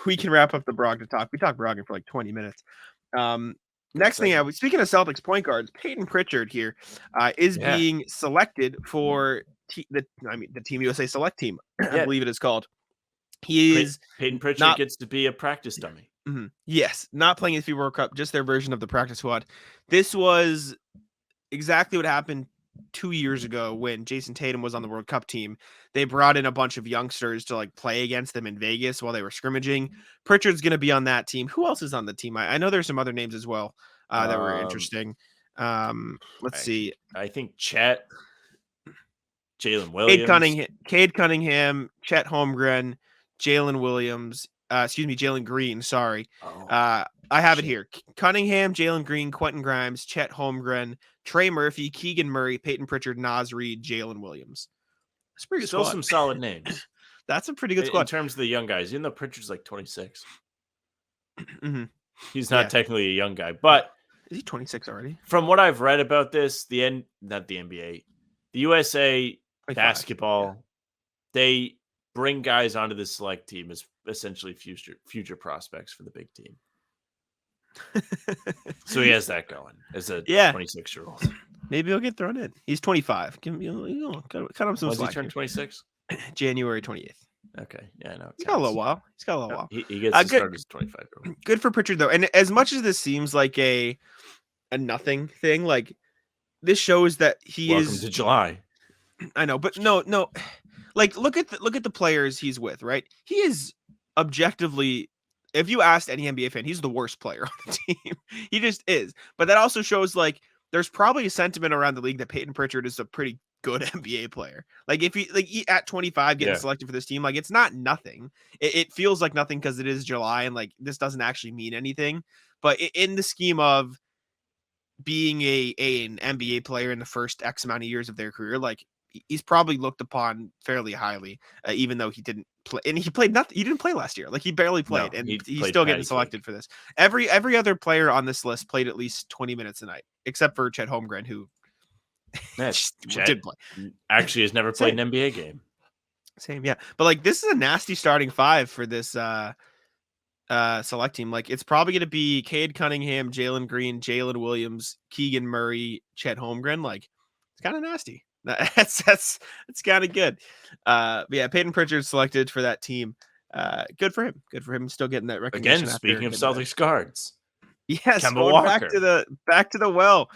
we can wrap up the Brogdon talk. We talked Brogdon for like 20 minutes. Next thing, speaking of Celtics point guards, Payton Pritchard here is being selected for the Team USA Select Team, I believe it is called. Payton Pritchard gets to be a practice dummy. Mm-hmm. Yes, not playing in the FIBA World Cup, just their version of the practice squad. This was exactly what happened 2 years ago when Jason Tatum was on the World Cup team. They brought in a bunch of youngsters to like play against them in Vegas while they were scrimmaging. Pritchard's going to be on that team. Who else is on the team? I know there's some other names as well that were interesting. Let's see. I think Chet, Jalen Williams, Cade Cunningham, Chet Holmgren, Jalen Green. Sorry. I have it here. Cunningham, Jalen Green, Quentin Grimes, Chet Holmgren, Trey Murphy, Keegan Murray, Payton Pritchard, Naz Reid, Jalen Williams. That's pretty good. Still some solid names. That's a pretty good squad in terms of the young guys. Even though Pritchard's like 26, mm-hmm. He's not technically a young guy, but Is he 26 already? From what I've read about this, not the NBA, the USA 25, basketball, they bring guys onto the select team as essentially future prospects for the big team. So he has that going as a 26-year-old. Maybe he'll get thrown in. He's 25. Cut him some Does he slack. turn 26? January 28th. Okay, yeah, I know. He's got a little while. He gets to start as a 25-year-old. Good for Pritchard though. And as much as this seems like a nothing thing, like this shows that Welcome to July. I know, but no. Like look at the players he's with, right? He is objectively, if you asked any NBA fan, he's the worst player on the team. He just is. But that also shows like there's probably a sentiment around the league that Payton Pritchard is a pretty good NBA player. Like if he at 25 getting selected for this team, like it's not nothing. It feels like nothing because it is July and like this doesn't actually mean anything. But in the scheme of being an NBA player in the first X amount of years of their career, like he's probably looked upon fairly highly, even though he didn't play. And he played nothing. He didn't play last year. Like he barely played, and he's still getting selected for this. Every other player on this list played at least 20 minutes a night, except for Chet Holmgren, who did play. Actually, has never played an NBA game. Same, yeah. But like this is a nasty starting five for this select team. Like it's probably going to be Cade Cunningham, Jalen Green, Jalen Williams, Keegan Murray, Chet Holmgren. Like it's kind of nasty. That's kind of good. But yeah, Payton Pritchard selected for that team. Good for him. Still getting that recognition. Again, speaking of Celtics guards. Yes, Kemba Walker. back to the well.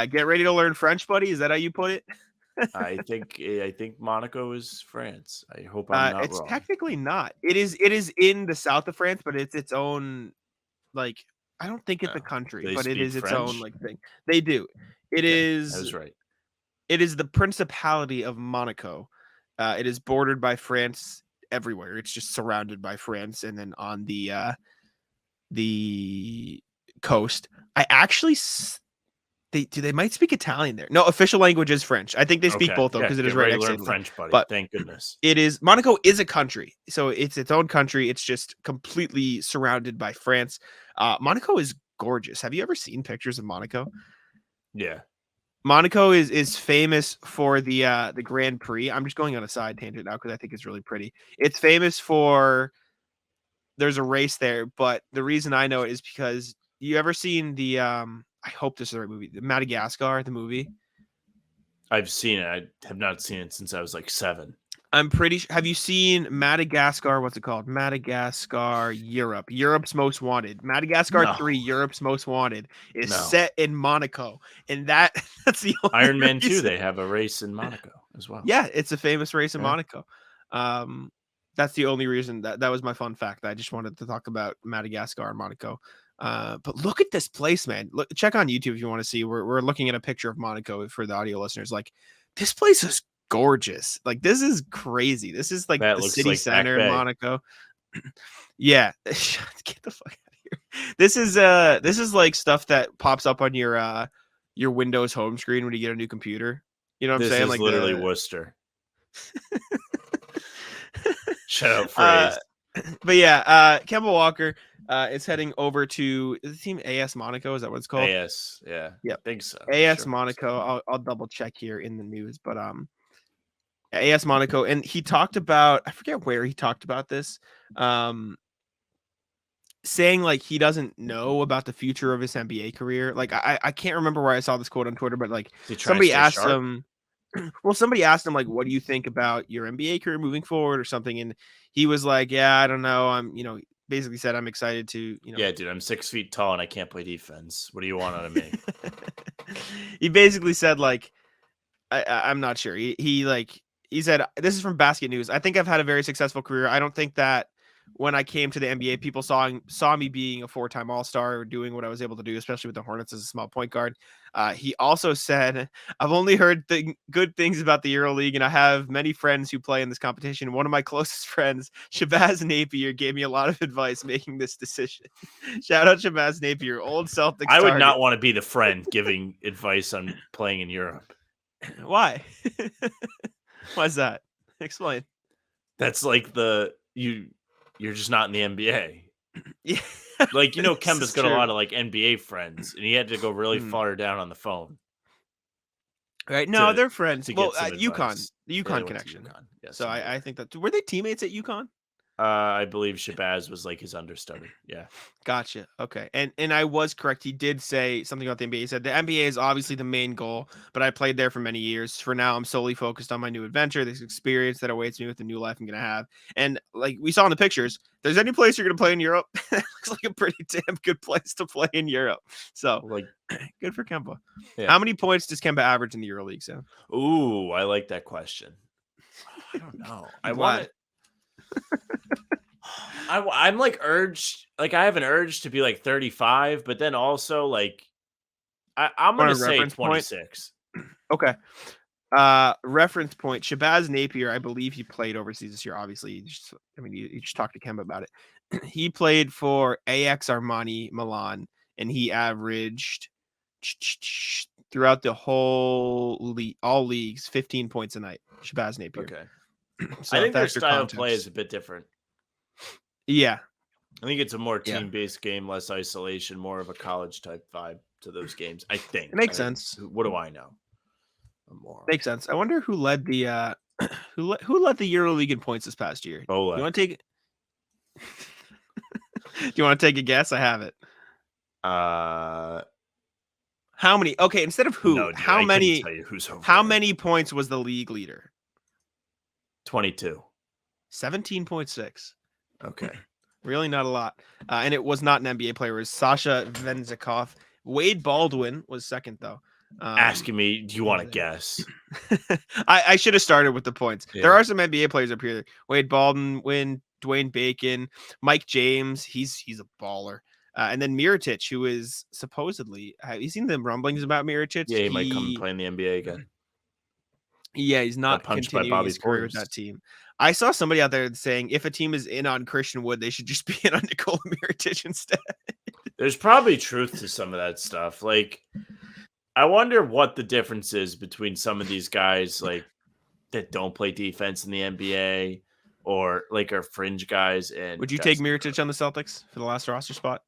Get ready to learn French, buddy. Is that how you put it? I think Monaco is France. I hope I'm not it's wrong. Technically not. It is in the south of France, but it's its own like I don't think it's a country, but it is its own like thing. They do. It is. I was right. It is the Principality of Monaco. It is bordered by France everywhere. It's just surrounded by France, and then on the coast. I actually they might speak Italian there. No, official language is French. I think they speak both though because it is right next to French, buddy. But thank goodness. It is Monaco is a country, so it's its own country. It's just completely surrounded by France. Monaco is gorgeous. Have you ever seen pictures of Monaco? Yeah. Monaco is famous for the Grand Prix. I'm just going on a side tangent now because I think it's really pretty. It's famous for there's a race there, but the reason I know it is because you ever seen the I hope this is the right movie, the Madagascar, the movie? I've seen it. I have not seen it since I was like 7. I'm pretty sure. Have you seen Madagascar? What's it called? Madagascar, Europe's Most Wanted. Madagascar 3, Europe's Most Wanted is set in Monaco. And that's the only Iron Man 2, they have a race in Monaco as well. Yeah, it's a famous race in Monaco. That's the only reason that was my fun fact. I just wanted to talk about Madagascar and Monaco. But look at this place, man. Look, check on YouTube if you want to see. We're looking at a picture of Monaco for the audio listeners. Like this place is gorgeous. Like this is crazy. This is like the city center in Monaco. Yeah. Get the fuck out of here. This is like stuff that pops up on your Windows home screen when you get a new computer. You know what I'm saying? This is like literally Worcester. Shut up, phrase. But yeah, Kemba Walker is heading over to the team AS Monaco. Is that what it's called? AS, yeah. Yeah, I think so. AS Monaco. I'll double check here in the news, but AS Monaco, and he talked about, I forget where he talked about this, saying like he doesn't know about the future of his NBA career. Like I can't remember where I saw this quote on Twitter, but like somebody asked him. Well, somebody asked him like, "What do you think about your NBA career moving forward, or something?" And he was like, "Yeah, I don't know. I'm, basically said I'm excited to, Yeah, dude, I'm 6 feet tall and I can't play defense. What do you want out of me?" He basically said like, I'm not sure. He said, this is from Basket News. I think I've had a very successful career. I don't think that when I came to the NBA, people saw me being a 4-time All-Star or doing what I was able to do, especially with the Hornets as a small point guard. He also said, I've only heard good things about the EuroLeague, and I have many friends who play in this competition. One of my closest friends, Shabazz Napier, gave me a lot of advice making this decision. Shout out Shabazz Napier, old Celtics. I would not want to be the friend giving advice on playing in Europe. Why? Why's that? Explain. That's like you're just not in the NBA. Yeah. Like, you know, This Kemba's is got a true. lot of like NBA friends, and he had to go really far down on the phone. Right? No, to- they're friends. to Well, get some UConn, advice. the Yeah, UConn they went to connection. UConn. Yes, So indeed. I think that were they teammates at UConn? I believe Shabazz was like his understudy. Yeah. Gotcha. Okay. And I was correct. He did say something about the NBA. He said the NBA is obviously the main goal, but I played there for many years. For now, I'm solely focused on my new adventure, this experience that awaits me with the new life I'm gonna have. And like we saw in the pictures, if there's any place you're gonna play in Europe, it looks like a pretty damn good place to play in Europe. So Like, good for Kemba. yeah. How many points does Kemba average in the EuroLeague, Sam? Ooh, I like that question. I don't know. I I'm want glad. to. I'm like urged, like I have an urge to be like 35, but then also like I'm Want gonna a say reference point? 26. Okay. Reference point. Shabazz Napier, I believe he played overseas this year. Obviously, you just talked to Kemba about it. He played for AX Armani Milan, and he averaged throughout the whole league, all leagues, 15 points a night. Shabazz Napier. Okay. So I if think their that's your style of play context. is a bit different. Yeah. I think it's a more Yeah. team-based game, less isolation, more of a college type vibe to those games. I think It makes sense. What do I know? I'm more Makes sense. I wonder who led the who led the EuroLeague in points this past year. Ola. You want to take Do you want to take a guess? I have it. How many? Okay, instead of who, No, dude, how I couldn't many? tell you who's over How there. many points was the league leader? 22. 17.6. Okay. Really not a lot. And it was not an NBA player. It was Sasha Venzikov. Wade Baldwin was second, though. Asking me, do you want to guess? I should have started with the points. Yeah. There are some NBA players up here. Wade Baldwin, Dwayne Bacon, Mike James. He's a baller. And then Mirotic, who is supposedly, have you seen the rumblings about Mirotic? Yeah, he might come and play in the NBA again. Yeah, he's not punched by continuing Bobby his career with Portis. that team. I saw somebody out there saying if a team is in on Christian Wood, they should just be in on Nikola Mirotic instead. There's probably truth to some of that stuff. Like, I wonder what the difference is between some of these guys like that don't play defense in the NBA or like are fringe guys. And Would you take Mirotic on the Celtics for the last roster spot?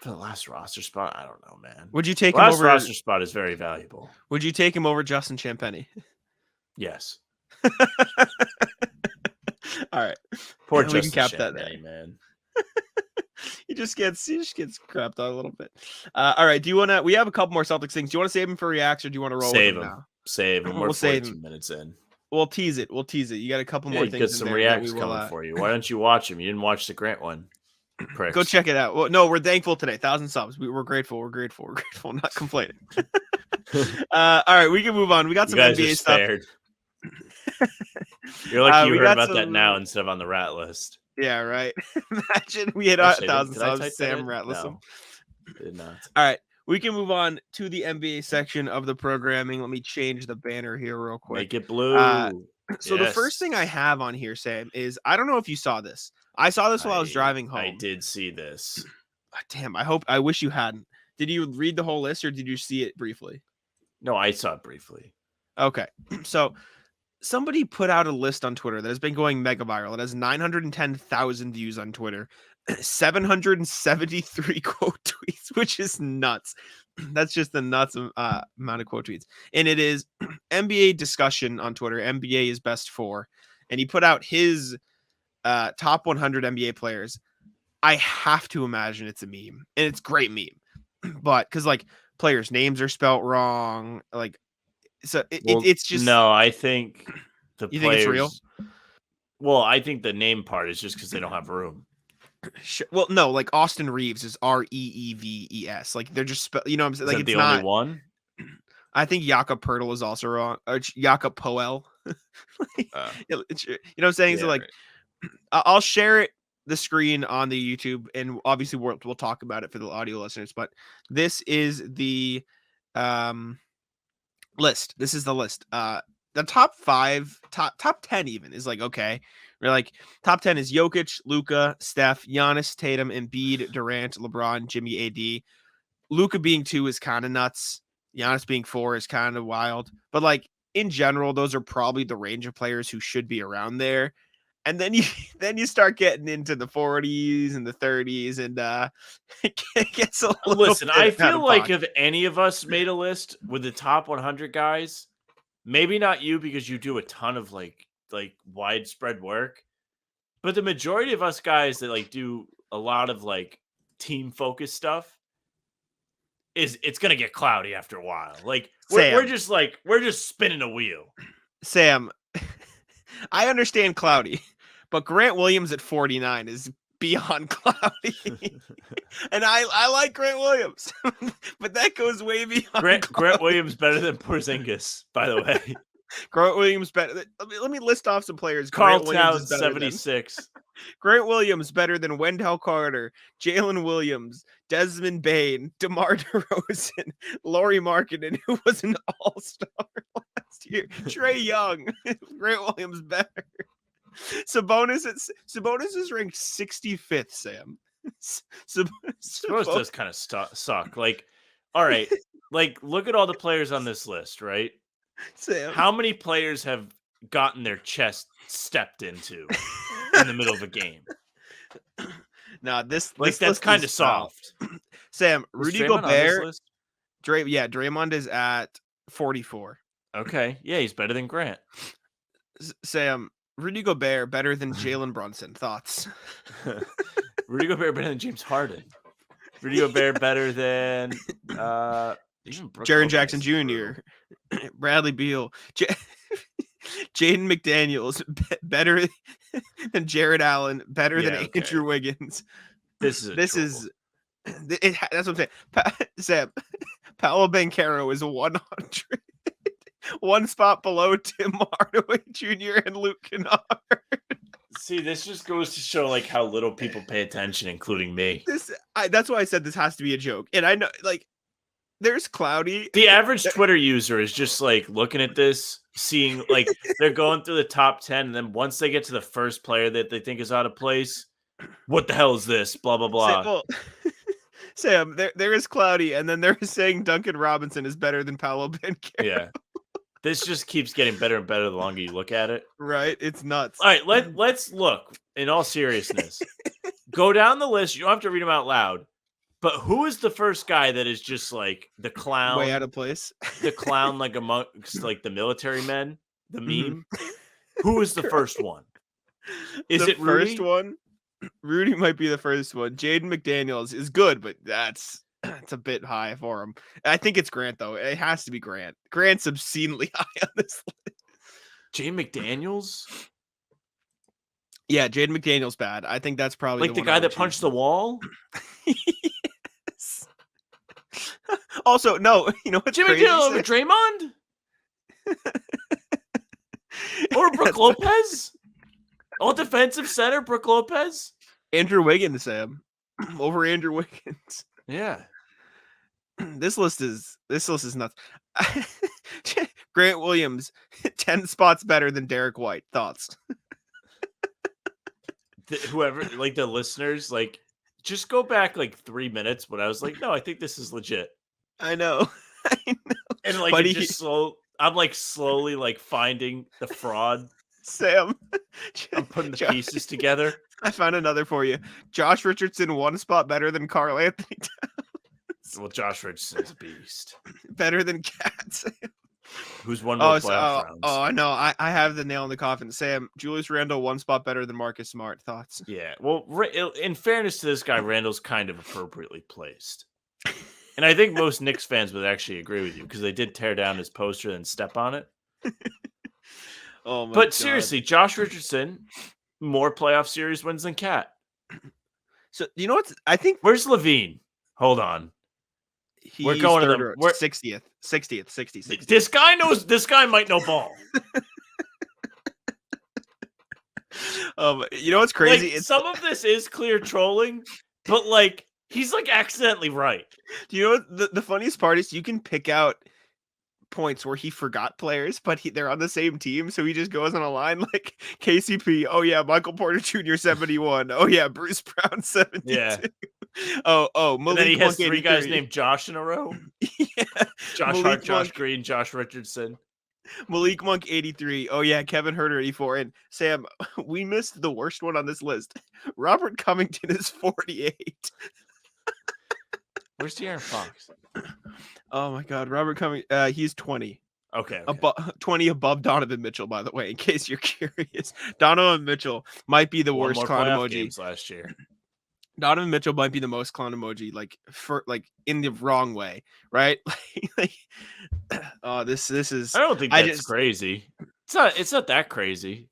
for the last roster spot? I don't know, man. Would you take The him last over? roster spot is very valuable. Would you take him over Justin Champagny? Yes. All right. Poor We can Justin cap that Champagny, there. man. He just gets crapped on a little bit. All right. Do you want to? We have a couple more Celtics things. Do you want to save him for reacts, or do you want to roll Save with him. now? Save him. We're We'll save 42 him. minutes in. We'll tease it. You got a couple Yeah, more you things. got in some there that reacts we will, coming for you. Why don't you watch them? You didn't watch the Grant one. Pricks. Go check it out. Well, no, we're thankful today. 1,000 subs. We're grateful. We're grateful. We're grateful. I'm not complaining. All right, we can move on. We got some You guys NBA are stuff. spared. You're lucky you we heard got about that some- now instead of on the rat list. Yeah, right. Imagine we hit Actually, 1,000 did I type subs. that Sam in? Ratless. No, did not. All right, we can move on to the NBA section of the programming. Let me change the banner here real quick. Make it blue. So the first thing I have on here, Sam, is I don't know if you saw this. I saw this while I was driving home. I did see this. Damn, I wish you hadn't. Did you read the whole list or did you see it briefly? No, I saw it briefly. Okay. So somebody put out a list on Twitter that has been going mega viral. It has 910,000 views on Twitter, 773 quote tweets, which is nuts. That's just the nuts amount of quote tweets. And it is NBA discussion on Twitter. NBA is best for. And he put out his top 100 NBA players. I have to imagine it's a meme. And it's a great meme. But because like players' names are spelt wrong. Like, so it's just. No, I think the You players. think it's real? Well, I think the name part is just because they don't have room. Well, no, like Austin Reeves is Reeves. Like they're just, you know what I'm saying? Is Like that it's the not. only one? I think Jakob Poeltl is also wrong. Or Jakob Poel. You know what I'm saying? So like, right. I'll share the screen on the YouTube, and obviously we'll talk about it for the audio listeners. But this is the list. This is the list. The top 5, top 10 even is like, okay. We're like top 10 is Jokic, Luka, Steph, Giannis, Tatum, Embiid, Durant, LeBron, Jimmy, AD. Luka being 2 is kind of nuts. Giannis being 4 is kind of wild. But like in general, those are probably the range of players who should be around there. And then you start getting into the 40s and the 30s, and it gets a little. Listen, I bit out feel of like pocket. if any of us made a list with the top 100 guys, maybe not you because you do a ton of like widespread work, but the majority of us guys that like do a lot of like team focused stuff, it's gonna get cloudy after a while. Like we're just spinning a wheel. Sam, I understand cloudy, but Grant Williams at 49 is beyond cloudy. And I like Grant Williams, but that goes way beyond Grant Williams better than Porzingis, by the way. Grant Williams better. Let me list off some players. Carl Grant Williams Towns is better 76. Grant Williams better than Wendell Carter, Jaylen Williams, Desmond Bane, DeMar DeRozan, Lauri Markkanen, who was an all-star last year, Trae Young, Grant Williams better. Sabonis is ranked 65th, Sam. Sabonis does kind of suck. Like, all right, like look at all the players on this list, right? Sam. How many players have gotten their chest stepped into in the middle of a game? Now that's kind of soft. Sam, Rudy Gobert, Draymond is at 44. Okay, yeah, he's better than Grant. Sam, Rudy Gobert better than Jalen Brunson. Thoughts? Rudy Gobert better than James Harden. Rudy Gobert better than Jaren Jackson Jr., Bradley Beal, Jaden McDaniels better than Jared Allen, better than Andrew Wiggins. This is that's what I'm saying. Sam, Paolo Banchero is 100, one spot below Tim Hardaway Jr. and Luke Kennard. See, this just goes to show like how little people pay attention, including me. That's why I said this has to be a joke, and I know like. There's cloudy. The average Twitter user is just like looking at this, seeing like they're going through the top 10, and then once they get to the first player that they think is out of place, what the hell is this? Blah blah blah. Sam, there is cloudy, and then they're saying Duncan Robinson is better than Paolo Banchero. Yeah, this just keeps getting better and better the longer you look at it. Right? It's nuts. All right, let's look in all seriousness. Go down the list. You don't have to read them out loud. But who is the first guy that is just like the clown? Way out of place. The clown like amongst like the military men, the meme. Who is the first one? Is it Rudy? First one? Rudy might be the first one. Jaden McDaniels is good, but that's a bit high for him. I think it's Grant though. It has to be Grant. Grant's obscenely high on this list. Jaden McDaniels? Yeah, Jaden McDaniels bad. I think that's probably like the guy that punched the wall. Yes. Also, no, you know what's Jimmy crazy? over Draymond or Brook Lopez? All defensive center, Brook Lopez. Andrew Wiggins, Sam, over Andrew Wiggins. Yeah, this list is nuts. Grant Williams, 10 spots better than Derek White. Thoughts? Whoever, like the listeners, like just go back like 3 minutes when I was like, no, I think this is legit. I know. And like Buddy, I'm like slowly like finding the fraud. Sam, I'm putting the pieces together. I found another for you. Josh Richardson, 1 spot better than Karl Anthony Towns. Well, Josh Richardson is a beast. Better than Cat. Who's won more playoff rounds? Oh, no, I have the nail in the coffin. Sam, Julius Randle, 1 spot better than Marcus Smart. Thoughts? Yeah, well, in fairness to this guy, Randall's kind of appropriately placed. And I think most Knicks fans would actually agree with you because they did tear down his poster and step on it. Oh my But God. seriously, Josh Richardson, more playoff series wins than Cat. So, you know what? I think... Where's Levine? Hold on. We're going to the 60th. This guy might know ball. You know what's crazy? Like, some of this is clear trolling, but like he's like accidentally right. Do you know what the funniest part is? You can pick out points where he forgot players, but they're on the same team, so he just goes on a line like KCP. Oh yeah, Michael Porter Jr. 71. Oh yeah, Bruce Brown 72. Yeah. Oh, and then he has 3 guys named Josh in a row. Yeah. Josh Hart, Josh Green, Josh Richardson. Malik Monk 83. Oh yeah, Kevin Herter 84. And Sam, we missed the worst one on this list. Robert Covington is 48. Where's De'Aaron Fox? Oh my God, Robert Covington. He's 20. Okay. 20 above Donovan Mitchell, by the way, in case you're curious. Donovan Mitchell might be the worst clown emoji games last year. Donovan Mitchell might be the most clown emoji, in the wrong way, right? This is. I don't think that's crazy. It's not that crazy.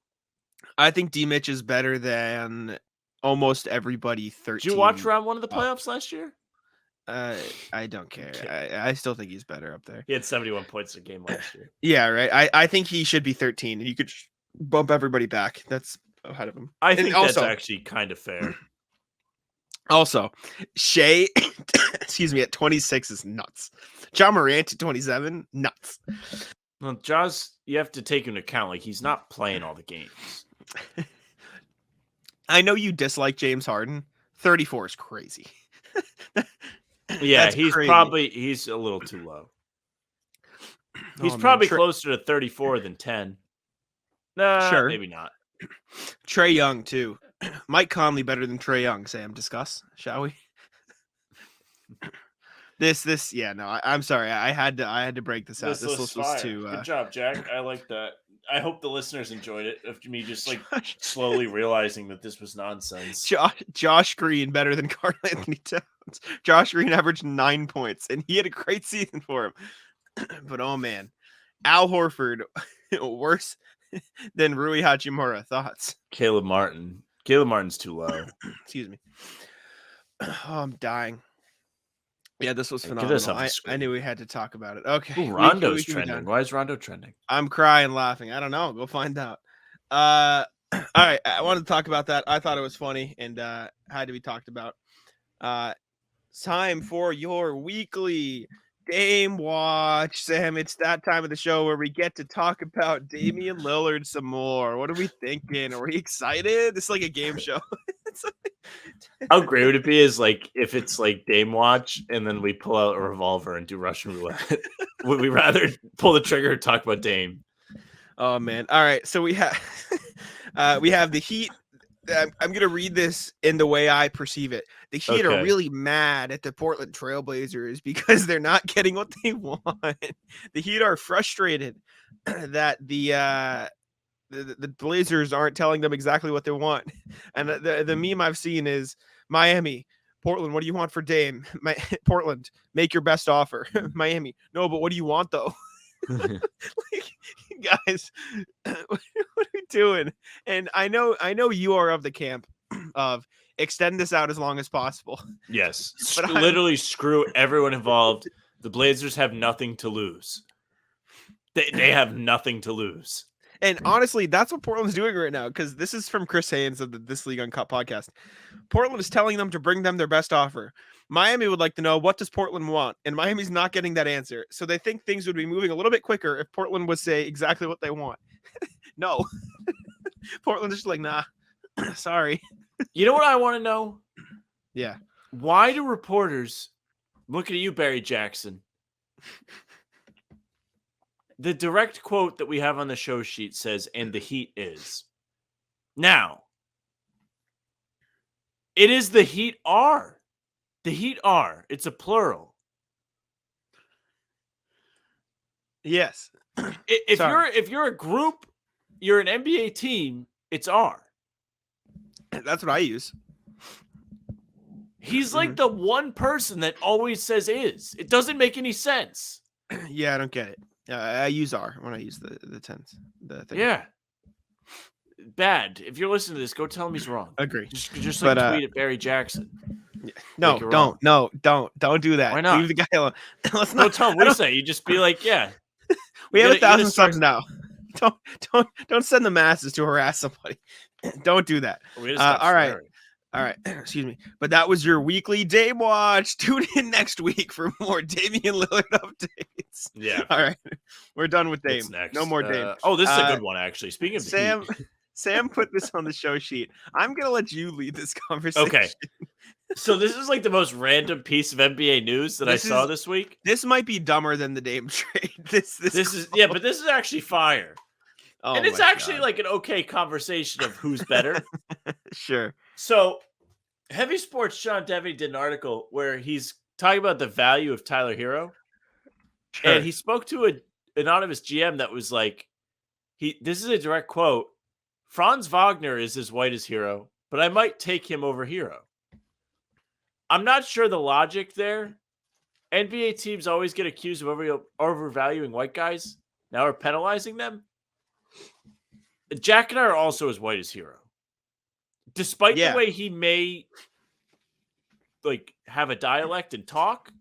I think D Mitch is better than almost everybody. 13. Did you watch round 1 of the playoffs last year? I don't care. I still think he's better up there. He had 71 points a game last year. Yeah, right. I think he should be 13, and you could bump everybody back. That's ahead of him. I think that's actually kind of fair. Also, Shea, excuse me, at 26 is nuts. John Morant at 27, nuts. Well, Jaws, you have to take into account, like, he's not playing all the games. I know you dislike James Harden. 34 is crazy. Yeah, That's he's crazy. he's a little too low. He's probably closer to 34 than 10. Nah, sure. Maybe not. Trae Young, too. Mike Conley better than Trae Young, Sam. Discuss, shall we? I'm sorry. I had to break this out. This list was too. Good job, Jack. I like that. I hope the listeners enjoyed it. Of me just slowly realizing that this was nonsense. Josh Green better than Karl Anthony Towns. Josh Green averaged 9 points, and he had a great season for him. But oh man, Al Horford worse than Rui Hachimura. Thoughts? Caleb Martin's too low. Excuse me. Oh, I'm dying. Yeah, this was phenomenal. I knew we had to talk about it. Okay. Ooh, Rondo's trending. Why is Rondo trending? I'm crying laughing. I don't know. Go find out. All right. I wanted to talk about that. I thought it was funny and had to be talked about. Time for your weekly Dame Watch. Sam, it's that time of the show where we get to talk about Damian Lillard some more. What are we thinking? Are we excited? It's like a game show. How great would it be if it's like Dame Watch and then we pull out a revolver and do Russian roulette? Would we rather pull the trigger and talk about Dame? Oh man. All right. So we have the Heat. I'm going to read this in the way I perceive it. The Heat are really mad at the Portland Trailblazers because they're not getting what they want. The Heat are frustrated that the Blazers aren't telling them exactly what they want. And the meme I've seen is Miami, Portland, what do you want for Dame? Portland, make your best offer. Miami, no, but what do you want though? Guys, what are we doing? And I know you are of the camp of extend this out as long as possible. Yes, but literally screw everyone involved. The Blazers have nothing to lose. They have nothing to lose. And honestly, that's what Portland's doing right now, because this is from Chris Haynes of the This League Uncut podcast. Portland is telling them to bring them their best offer. Miami would like to know, what does Portland want? And Miami's not getting that answer. So they think things would be moving a little bit quicker if Portland would say exactly what they want. No. Portland's just like, nah, sorry. You know what I want to know? Yeah. Why do reporters, looking at you, Barry Jackson, the direct quote that we have on the show sheet says, and the Heat is. Now, it is the Heat are. The Heat are. It's a plural. Yes. If you're a group, you're an NBA team, it's are. That's what I use. He's like the one person that always says is. It doesn't make any sense. Yeah, I don't get it. I use R when I use the tense. The thing. Yeah. Bad. If you're listening to this, go tell him he's wrong. Agree. Just tweet at Barry Jackson. No, don't do that. Why not? Leave the guy alone. Let's not tell him what to say. You just be like, yeah. We have 1,000 subs now. Don't send the masses to harass somebody. Don't do that. All right. Excuse me. But that was your weekly Dame Watch. Tune in next week for more Damian Lillard updates. Yeah. All right. We're done with Dame. No more Dame. This is a good one, actually. Speaking of Sam put this on the show sheet. I'm going to let you lead this conversation. Okay. So this is like the most random piece of NBA news that I saw this week. This might be dumber than the Dame trade. This is but this is actually fire. Oh, and it's actually like an okay conversation of who's better. Sure. So Heavy Sports Sean Devaney did an article where he's talking about the value of Tyler Herro. Sure. And he spoke to an anonymous GM that was like, this is a direct quote, Franz Wagner is as white as Herro, but I might take him over Herro. I'm not sure the logic there. NBA teams always get accused of overvaluing white guys. Now we're penalizing them. Jack and I are also as white as Herro. Despite the way he may like have a dialect and talk,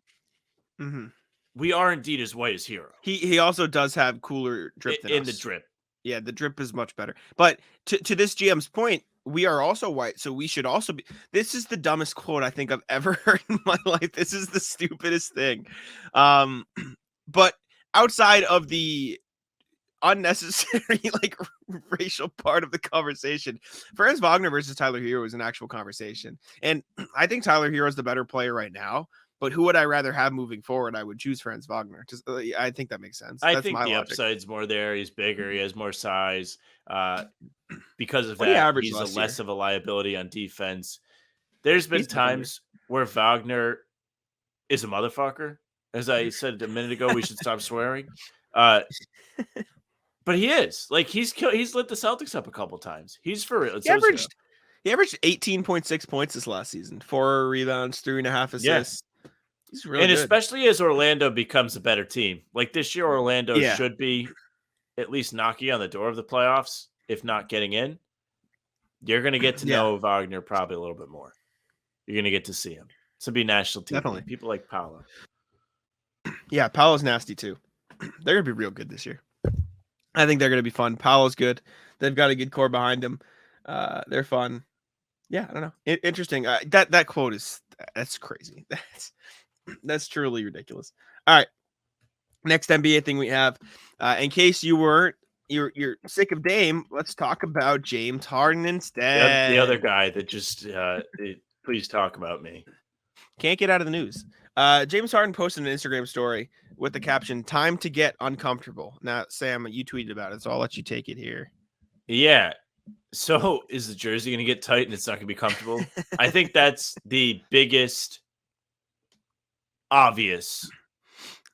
we are indeed as white as Herro. He also does have cooler drip than us. The drip. Yeah, the drip is much better. But to this GM's point, we are also white, so we should also be. This is the dumbest quote I think I've ever heard in my life. This is the stupidest thing. But outside of the unnecessary like racial part of the conversation, Franz Wagner versus Tyler Herro is an actual conversation, and I think Tyler Herro is the better player right now. But who would I rather have moving forward? I would choose Franz Wagner. Just, I think that makes sense. I think the upside's more there. He's bigger. He has more size. Because of that, he's less of a liability on defense. There's been times where Wagner is a motherfucker. As I said a minute ago, we should stop swearing. But he is. Like, he's lit the Celtics up a couple times. He's for real. He averaged 18.6 points this last season. 4 rebounds, 3.5 assists. Yes. He's really good. Especially as Orlando becomes a better team. Like this year, Orlando should be at least knocking on the door of the playoffs, if not getting in. You're going to get to know Wagner probably a little bit more. You're going to get to see him. It's going to be national TV. Definitely. People like Paolo. Yeah, Paolo's nasty too. They're going to be real good this year. I think they're going to be fun. Paolo's good. They've got a good core behind him. They're fun. Yeah, I don't know. Interesting. That quote that's crazy. That's truly ridiculous. All right. Next NBA thing we have. In case you're sick of Dame, let's talk about James Harden instead. The other guy that just please talk about me. Can't get out of the news. James Harden posted an Instagram story with the caption, "Time to get uncomfortable." Now, Sam, you tweeted about it, so I'll let you take it here. Yeah. So is the jersey going to get tight and it's not going to be comfortable? I think that's the biggest obvious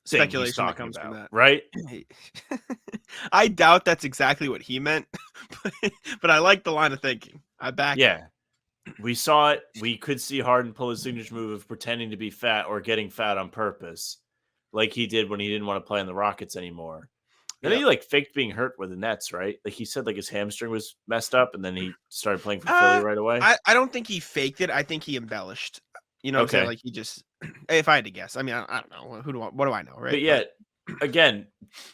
speculation that comes from that, right? I doubt that's exactly what he meant, but I like the line of thinking. I back it. We saw it. We could see Harden pull his signature move of pretending to be fat or getting fat on purpose, like he did when he didn't want to play in the Rockets anymore. Then he like faked being hurt with the Nets, right? Like he said like his hamstring was messed up, and then he started playing for Philly right away. I don't think he faked it. I think he embellished. You know what I'm saying? Like he just, if I had to guess, I mean, I don't know. What do I know, right? But yet, again,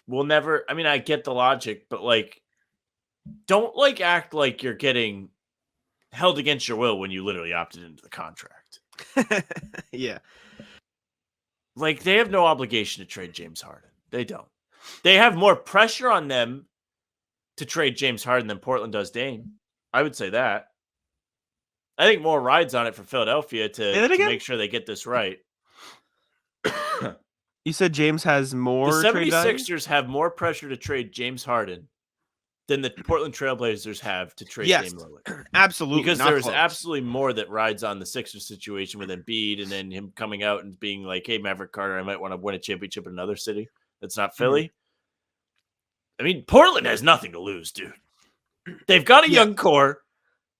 we'll never, I mean, I get the logic, but like, don't like act like you're getting held against your will when you literally opted into the contract. Yeah. Like they have no obligation to trade James Harden. They don't. They have more pressure on them to trade James Harden than Portland does Dame. I would say that. I think more rides on it for Philadelphia to make sure they get this right. You said James has more. The 76ers have more pressure to trade James Harden than the Portland Trailblazers have to trade Dame Lillard. Absolutely. Because there's absolutely more that rides on the Sixers situation with Embiid and then him coming out and being like, hey, Maverick Carter, I might want to win a championship in another city that's not Philly. I mean, Portland has nothing to lose, dude. They've got a young core.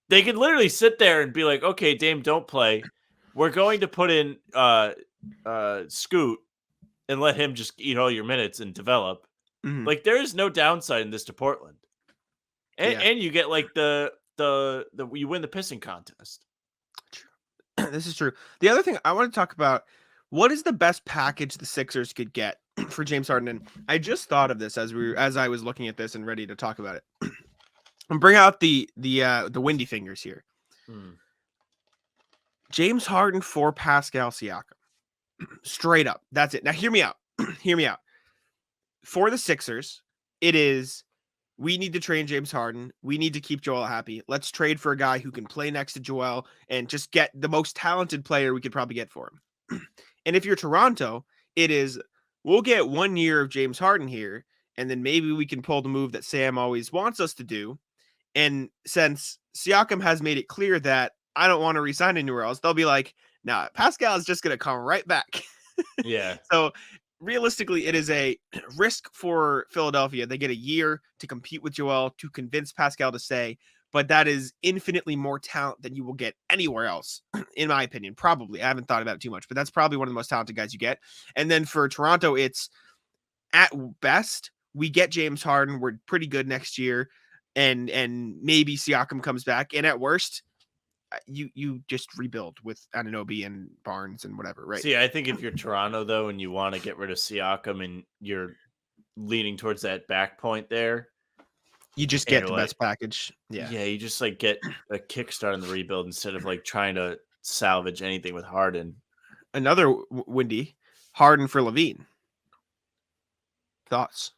They could literally sit there and be like, okay, Dame, don't play. We're going to put in Scoot and let him just eat all your minutes and develop. Like, there is no downside in this to Portland. And you get like the you win the pissing contest. This is true. The other thing I want to talk about, what is the best package the Sixers could get for James Harden? And I just thought of this as I was looking at this and ready to talk about it. And bring out the windy fingers here. James Harden for Pascal Siakam. Straight up. That's it. Now hear me out. Hear me out. For the Sixers, it is we need to train James Harden. We need to keep Joel happy. Let's trade for a guy who can play next to Joel and just get the most talented player we could probably get for him. And if you're Toronto, it is, we'll get 1 year of James Harden here, and then maybe we can pull the move that Sam always wants us to do. And since Siakam has made it clear that I don't want to resign anywhere else, they'll be like, nah, Pascal is just going to come right back. Yeah. So realistically, it is a risk for Philadelphia. They get a year to compete with Joel to convince Pascal to stay, but that is infinitely more talent than you will get anywhere else, in my opinion. Probably. I haven't thought about it too much, but that's probably one of the most talented guys you get. And then for Toronto, it's at best, we get James Harden. We're pretty good next year. And maybe Siakam comes back. And at worst, you just rebuild with Anunoby and Barnes and whatever, right? See, I think if you're Toronto, though, and you want to get rid of Siakam and you're leaning towards that back point there, you just get the best package. Yeah. Yeah, you just like get a kickstart on the rebuild instead of like trying to salvage anything with Harden. Another windy, Harden for Levine. Thoughts?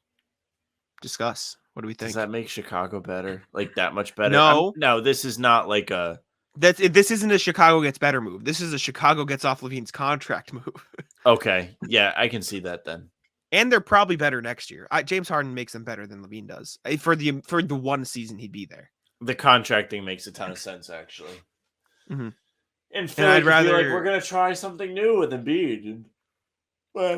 Discuss. What do we think? Does that make Chicago better? Like that much better? No. No, this is not like a... This isn't a Chicago gets better move. This is a Chicago gets off Levine's contract move. Okay. Yeah, I can see that then. And they're probably better next year. James Harden makes them better than Levine does. For the 1 season he'd be there. The contract thing makes a ton of sense, actually. Mm-hmm. And Philly I'd rather be like, we're going to try something new with Embiid.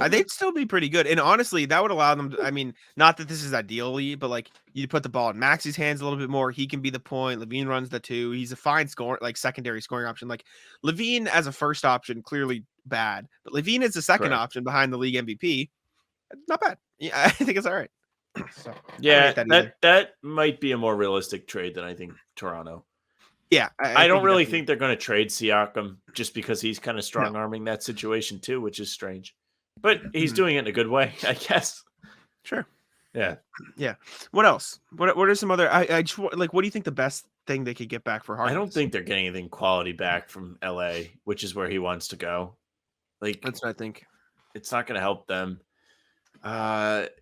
They'd still be pretty good. And honestly, that would allow them to, I mean, not that this is ideally, but like you put the ball in Maxi's hands a little bit more. He can be the point. Levine runs the 2. He's a fine score, like secondary scoring option. Like Levine as a first option, clearly bad, but Levine is the second option behind the league MVP. Not bad. Yeah, I think it's all right. So, yeah, that might be a more realistic trade than I think Toronto. Yeah, I don't really think they're going to trade Siakam just because he's kind of strong arming that situation too, which is strange. But he's doing it in a good way, I guess. Sure. Yeah. Yeah. What else? What are some other? I just like. What do you think the best thing they could get back for Harden? I don't think they're getting anything quality back from LA, which is where he wants to go. Like that's what I think. It's not going to help them.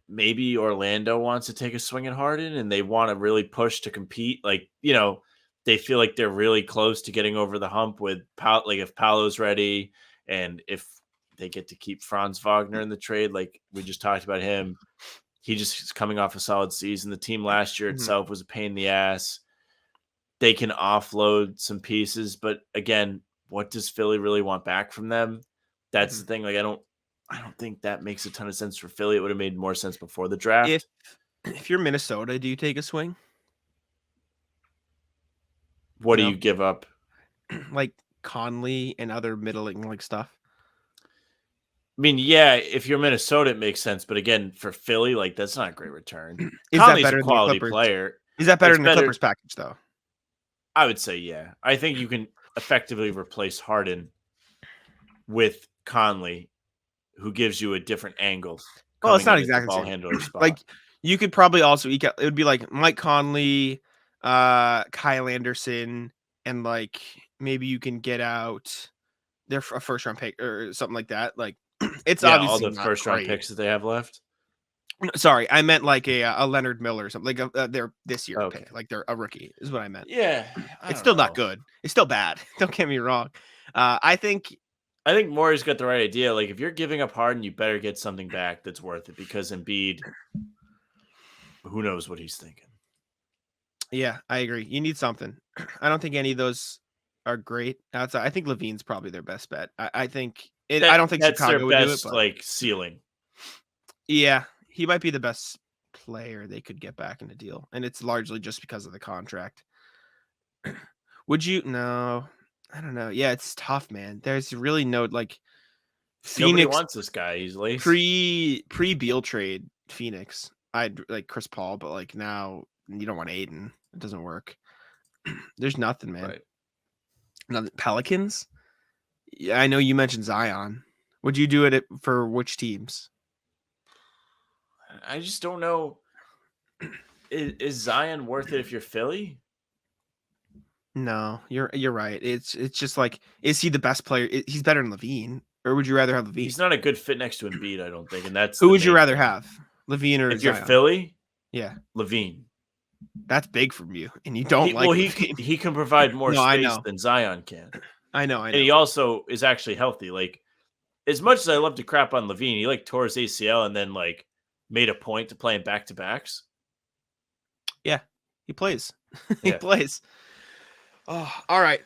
Maybe Orlando wants to take a swing at Harden, and they want to really push to compete. Like they feel like they're really close to getting over the hump with like if Paolo's ready, and if they get to keep Franz Wagner in the trade. Like we just talked about him. He just is coming off a solid season. The team last year itself was a pain in the ass. They can offload some pieces, but again, what does Philly really want back from them? That's the thing. Like I don't think that makes a ton of sense for Philly. It would have made more sense before the draft. If you're Minnesota, do you take a swing? What do you give up? Like Conley and other middling like stuff. I mean, yeah, if you're Minnesota, it makes sense. But again, for Philly, like that's not a great return. Is Conley's that better a quality than the Clippers? player. Is that better than the Clippers package, though? I would say, yeah. I think you can effectively replace Harden with Conley, who gives you a different angle. Well, it's not exactly ball handler spot. Like you could probably also eke out, it would be like Mike Conley, Kyle Anderson, and like maybe you can get out their a first round pick or something like that. Like it's obviously all the first round picks that they have left. Sorry, I meant like a Leonard Miller or something, like their this year Okay. pick, like they're a rookie is what I meant. Yeah, It's still not good. It's still bad. Don't get me wrong. I think Morey's got the right idea. Like if you're giving up Harden, you better get something back that's worth it because Embiid, who knows what he's thinking. Yeah, I agree. You need something. I don't think any of those are great outside. I think Levine's probably their best bet. I think it. I don't think that's Chicago their would best do it. But like ceiling. yeah, he might be the best player they could get back in the deal, and it's largely just because of the contract. Would you? No, I don't know. Yeah, it's tough, man. There's really no like. Nobody Phoenix wants this guy. He's lazy. pre Beal trade. Phoenix, I'd like Chris Paul, but like now you don't want Aiden. It doesn't work. There's nothing, man. Right. Nothing. Pelicans. Yeah, I know you mentioned Zion. Would you do it for which teams? I just don't know. Is Zion worth it if you're Philly? No, you're right. It's just like, is he the best player? He's better than Levine, or would you rather have Levine? He's not a good fit next to Embiid, I don't think. And that's who would you rather have, Levine or if Zion? you're Philly? Yeah, Levine. That's big from you, and you don't he can provide more No, I space know. than Zion can. I know. And he also is actually healthy. Like, as much as I love to crap on Levine, he tore his ACL and then made a point to play in back-to-backs. Yeah, he plays. He Yeah. plays. Oh, all right.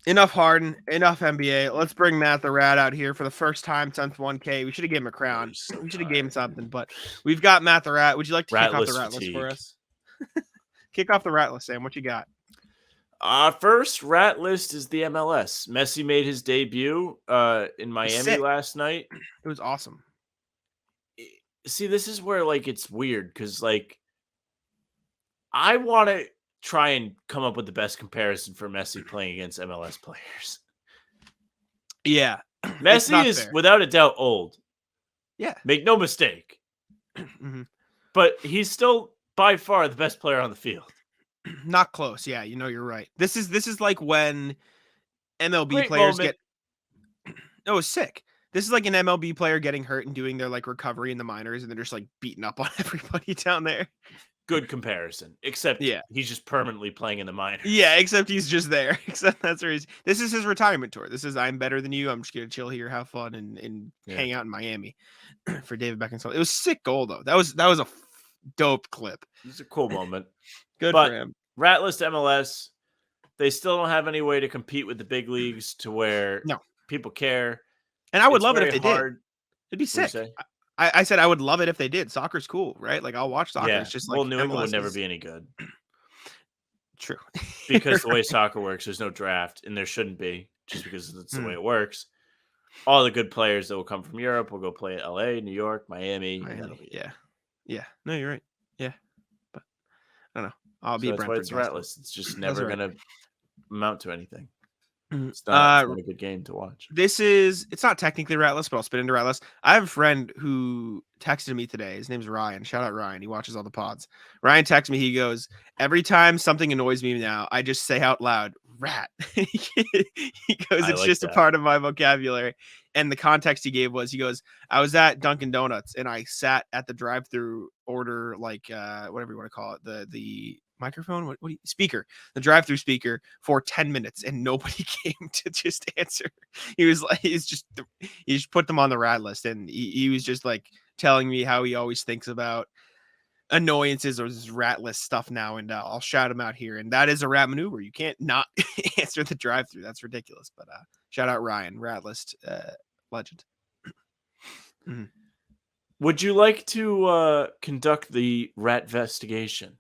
Enough Harden, enough NBA. Let's bring Matt the Rat out here for the first time since 1K. We should have gave him a crown. We should have gave him something, but we've got Matt the Rat. Would you like to kick off the Rat list for us? Kick off the Rat list, Sam. What you got? First Rat list is the MLS. Messi made his debut in Miami last night. It was awesome. See, this is where it's weird because I want to try and come up with the best comparison for Messi playing against MLS players. Yeah. Messi is fair. without a doubt old. Yeah. Make no mistake. But he's still by far the best player on the field. Not close. Yeah, you're right. This is like when MLB Great players moment. No, it's sick. This is like an MLB player getting hurt and doing their recovery in the minors, and they're just beating up on everybody down there. Good comparison, except he's just permanently playing in the minors. Yeah, except he's just there. Except that's where this is his retirement tour. This is I'm better than you. I'm just gonna chill here, have fun, and hang out in Miami for David Beckham. It was sick goal though. That was a dope clip. It was a cool moment. Good for him. Rat list MLS. They still don't have any way to compete with the big leagues to where people care. And I would love it if they did. It'd be sick. I said I would love it if they did. Soccer's cool, right? I'll watch soccer. Yeah. It's just New England MLS would never be any good. True. Because the way soccer works, there's no draft, and there shouldn't be, just because that's the way it works. All the good players that will come from Europe will go play at LA, New York, Miami. Yeah. No, you're right. Yeah. But I don't know. I'll be that's why it's rat list. It's just never going to amount to anything. It's not a good game to watch. It's not technically rat list, but I'll spit into rat list. I have a friend who texted me today. His name's Ryan. Shout out Ryan. He watches all the pods. Ryan texts me. He goes, every time something annoys me now, I just say out loud, rat. He goes, it's just a part of my vocabulary. And the context he gave was, he goes, I was at Dunkin' Donuts and I sat at the drive-through order, whatever you want to call it, the microphone, what do you, speaker, the drive-through speaker for 10 minutes and nobody came to just answer. He just put them on the rat list, and he was just telling me how he always thinks about annoyances or this rat list stuff now, and I'll shout him out here. And that is a rat maneuver. You can't not answer the drive-through. That's ridiculous. But shout out Ryan, rat list legend. Would you like to conduct the rat investigation?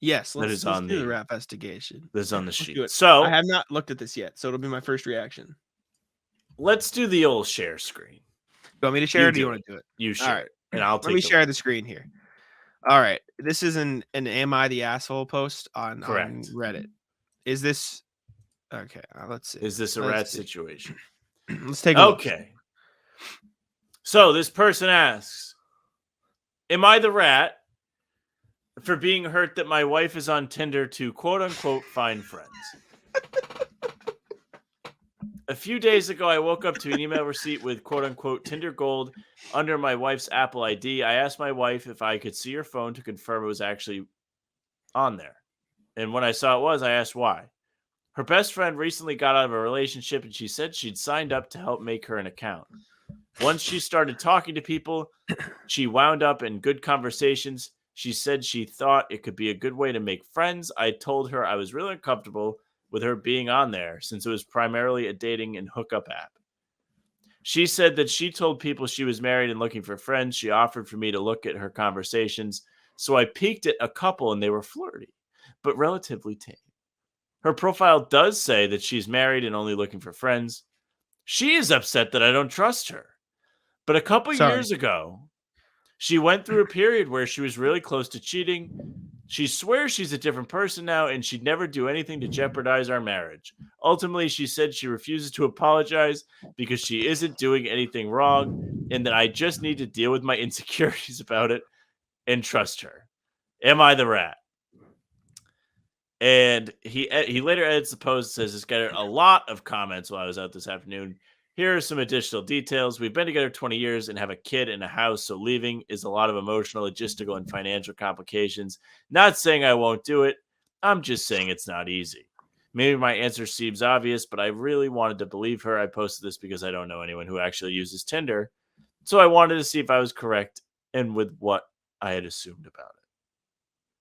Yes, let's do the rat investigation. That's on the sheet. So I have not looked at this yet, so it'll be my first reaction. Let's do the old share screen. You want me to share it, or do you want to do it? You share. All right. And I'll take Let me share the screen here. All right. This is an Am I the Asshole post on Reddit. Is this okay? Let's see. Is this a rat situation? Let's take a look. Okay. So this person asks, am I the rat for being hurt that my wife is on Tinder to quote unquote find friends? A few days ago, I woke up to an email receipt with quote unquote Tinder Gold under my wife's Apple ID. I asked my wife if I could see her phone to confirm it was actually on there. And when I saw it was, I asked why. Her best friend recently got out of a relationship, and she said she'd signed up to help make her an account. Once she started talking to people, she wound up in good conversations. She said she thought it could be a good way to make friends. I told her I was really uncomfortable with her being on there since it was primarily a dating and hookup app. She said that she told people she was married and looking for friends. She offered for me to look at her conversations. So I peeked at a couple and they were flirty, but relatively tame. Her profile does say that she's married and only looking for friends. She is upset that I don't trust her. But a couple years ago, she went through a period where she was really close to cheating. She swears she's a different person now, and she'd never do anything to jeopardize our marriage. Ultimately, she said she refuses to apologize because she isn't doing anything wrong, and that I just need to deal with my insecurities about it and trust her. Am I the rat? And he later edits the post, says it's got a lot of comments while I was out this afternoon. Here are some additional details. We've been together 20 years and have a kid and a house, so leaving is a lot of emotional, logistical, and financial complications. Not saying I won't do it. I'm just saying it's not easy. Maybe my answer seems obvious, but I really wanted to believe her. I posted this because I don't know anyone who actually uses Tinder. So I wanted to see if I was correct and with what I had assumed about it.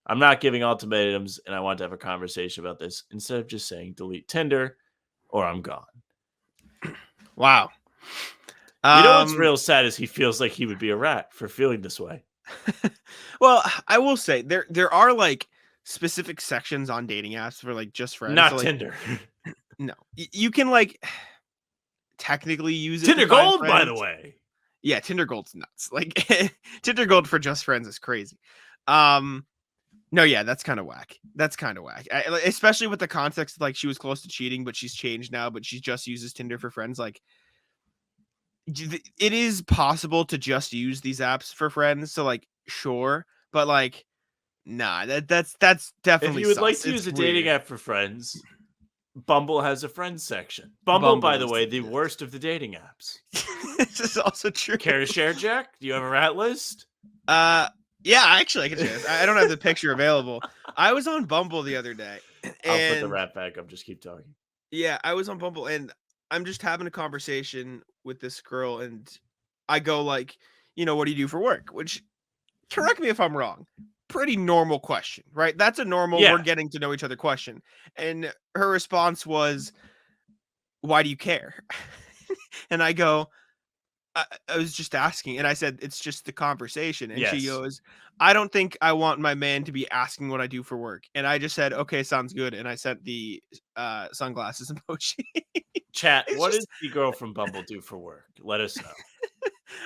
I'm not giving ultimatums, and I want to have a conversation about this instead of just saying delete Tinder or I'm gone. Wow. You know what's real sad is he feels like he would be a rat for feeling this way. Well, I will say there are like specific sections on dating apps for like just friends. Not so, like, Tinder. No, you can like technically use it. Tinder to find Gold, by the friends. way. Yeah, Tinder Gold's nuts. Like Tinder Gold for just friends is crazy. No, yeah, that's kind of whack. That's kind of whack, especially with the context of, like, she was close to cheating, but she's changed now, but she just uses Tinder for friends. Like, it is possible to just use these apps for friends. So, like, sure, but like, nah, that's definitely. If you would like sus. to It's use a dating weird. app for friends, Bumble has a friends section. Bumble, by the is- way, the worst of the dating apps. This is also true. Care to share, Jack? Do you have a rat list? Yeah, actually, I can share this. I don't have the picture available. I was on Bumble the other day. I'll put the rat back up. Just keep talking. Yeah, I was on Bumble and I'm just having a conversation with this girl and I go like, what do you do for work? Which, correct me if I'm wrong, pretty normal question, right? That's a normal, Yeah. we're getting to know each other question. And her response was, why do you care? And I go, I was just asking. And I said, it's just the conversation. And she Yes. goes, I don't think I want my man to be asking what I do for work. And I just said, okay, sounds good. And I sent the sunglasses emoji. Chat, It's what just- does the girl from Bumble do for work? Let us know.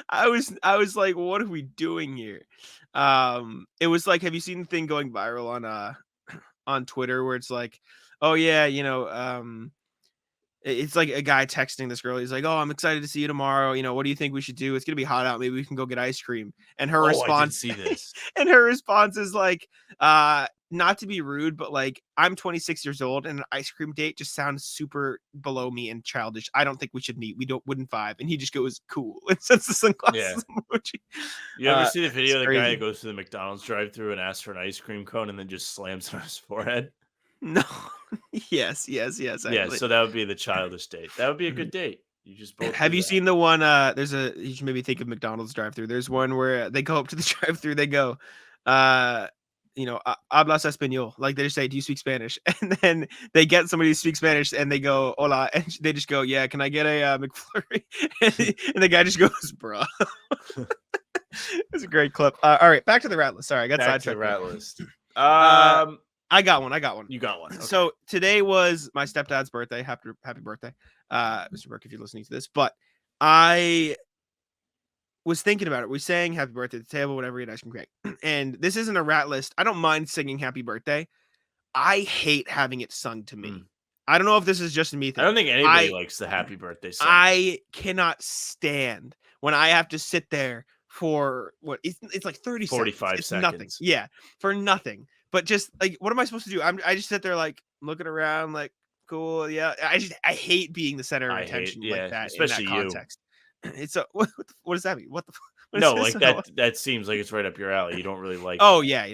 I was like, what are we doing here? It was like, have you seen the thing going viral on Twitter where it's like, oh yeah, it's like a guy texting this girl. He's like, oh, I'm excited to see you tomorrow. What do you think we should do? It's gonna be hot out. Maybe we can go get ice cream. And her I did response, see this. and her response is like, not to be rude, but like, I'm 26 years old and an ice cream date just sounds super below me and childish. I don't think we should meet. We wouldn't vibe. And he just goes, cool. And sends the sunglasses emoji. You ever see the video of the guy crazy. that goes to the McDonald's drive-thru and asks for an ice cream cone and then just slams it on his forehead? No. Yes. Yeah, Actually. so that would be the childish date. That would be a good date. You just both Have do you that. seen the one? You should maybe think of McDonald's drive-thru. There's one where they go up to the drive-thru. They go, hablas español. Like they just say, do you speak Spanish? And then they get somebody who speaks Spanish and they go, hola. And they just go, yeah, can I get a McFlurry? And the guy just goes, bruh. It's a great clip. All right, back to the rat list. Sorry, I got Back to the sidetracked. rat list. I got one. You got one. Okay. So today was my stepdad's birthday. Happy birthday, Mr. Burke, if you're listening to this. But I was thinking about it. We sang happy birthday at the table, whatever, you ice cream cake. And this isn't a rat list. I don't mind singing happy birthday. I hate having it sung to me. I don't know if this is just a me thing. I don't think anybody likes the happy birthday song. I cannot stand when I have to sit there for what it's like 30 45 it's seconds. Nothing. Yeah, for nothing. But just like, what am I supposed to do? I just sit there like looking around, like, cool. Yeah, I hate being the center of attention like that, especially in that context. It's a what does that mean? What is no, this? like that. That seems like it's right up your alley. You don't really like. Oh yeah,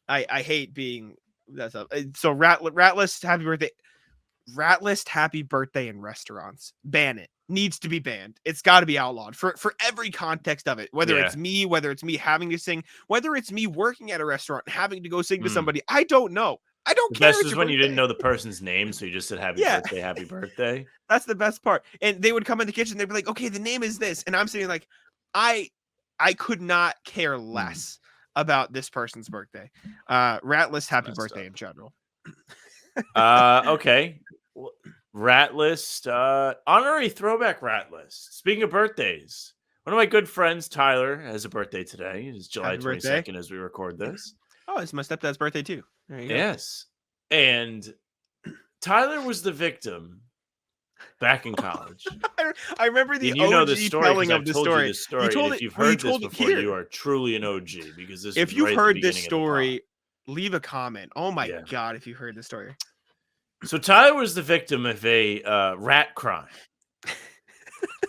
I hate being that's up. So rat list happy birthday. Rat list happy birthday in restaurants. Ban it. Needs to be banned. It's got to be outlawed for every context of it. Whether it's me having to sing, whether it's me working at a restaurant and having to go sing to somebody. I don't know. I don't care. Best is when you didn't know the person's name, so you just said happy birthday, happy birthday. That's the best part. And they would come in the kitchen. They'd be like, okay, the name is this, and I'm sitting like, I could not care less about this person's birthday. Rat list happy birthday in general. Okay. Rat list, honorary throwback rat list. Speaking of birthdays, one of my good friends, Tyler, has a birthday today. It's July 22nd as we record this. Oh, it's my stepdad's birthday too. There you go. Yes. And Tyler was the victim back in college. I remember the OG telling of the story. You told and if you've heard this before, you are truly an OG because this. If you've heard this story, leave a comment. Oh my God, if you heard the story. So Tyler was the victim of a rat crime.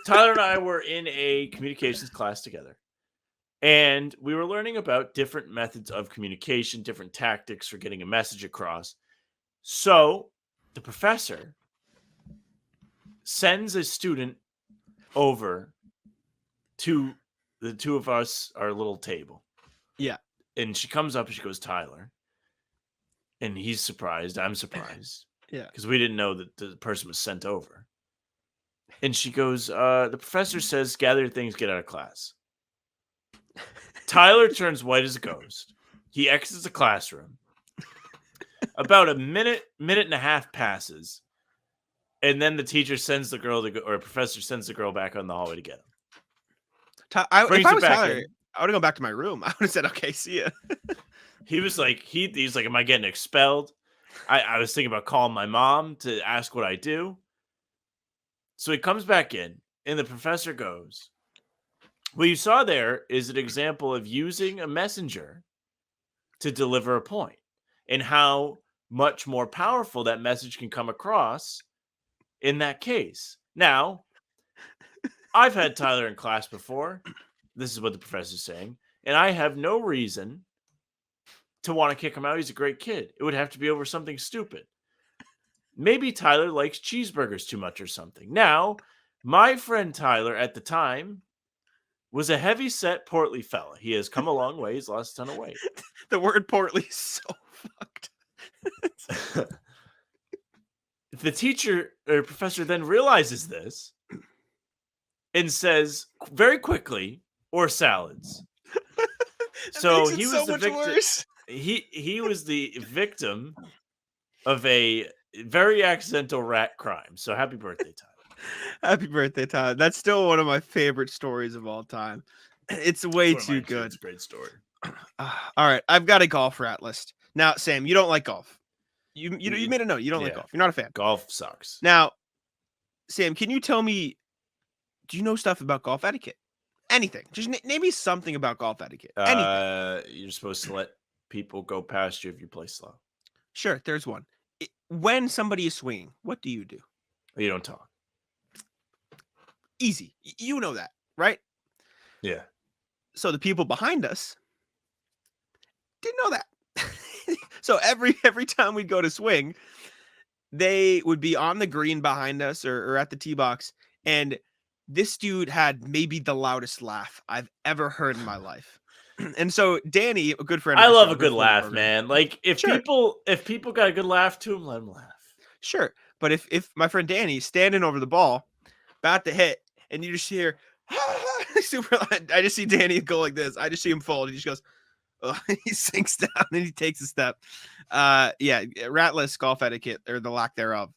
Tyler and I were in a communications class together, and we were learning about different methods of communication, different tactics for getting a message across. So the professor sends a student over to the two of us, our little table. Yeah. And she comes up and she goes, Tyler. And he's surprised. I'm surprised. Yeah. Because we didn't know that the person was sent over. And she goes, the professor says, gather your things, get out of class. Tyler turns white as a ghost. He exits the classroom. About a minute and a half passes. And then the teacher sends the girl to go, or professor sends the girl back on the hallway to get him. If I was Tyler, I would have gone back to my room. I would have said, okay, see ya. He was like, he's like, am I getting expelled? I was thinking about calling my mom to ask what I do. So he comes back in, and the professor goes, what you saw there is an example of using a messenger to deliver a point and how much more powerful that message can come across in that case. Now, I've had Tyler in class before. This is what the professor's saying. And I have no reason to want to kick him out. He's a great kid. It would have to be over something stupid. Maybe Tyler likes cheeseburgers too much or something. Now, my friend Tyler at the time was a heavy-set, portly fella. He has come a long way. He's lost a ton of weight. The word portly is so fucked. The teacher or professor then realizes this and says very quickly, or salads. So he was the victim. He was the victim of a very accidental rat crime. So happy birthday, Tyler. Happy birthday, Tyler. That's still one of my favorite stories of all time. It's way too good. It's a great story. All right, I've got a golf rat list. Now, Sam, you don't like golf. You made a note. You don't like golf. You're not a fan. Golf sucks. Now, Sam, can you tell me, do you know stuff about golf etiquette? Anything. Just name me something about golf etiquette. Anything. You're supposed to let people go past you if you play slow. Sure, there's one. When somebody is swinging, what do? You don't talk. Easy. You know that, right? Yeah. So the people behind us didn't know that. So every time we'd go to swing, they would be on the green behind us or at the tee box, and this dude had maybe the loudest laugh I've ever heard in my life. And so Danny, a good friend, I love a good laugh, man. Like if sure. people got a good laugh to them, let them laugh. Sure, but if my friend Danny's standing over the ball, about to hit, and you just hear super loud, I just see Danny go like this. I just see him fold. He just goes, oh, he sinks down and he takes a step. Yeah, ratless golf etiquette or the lack thereof.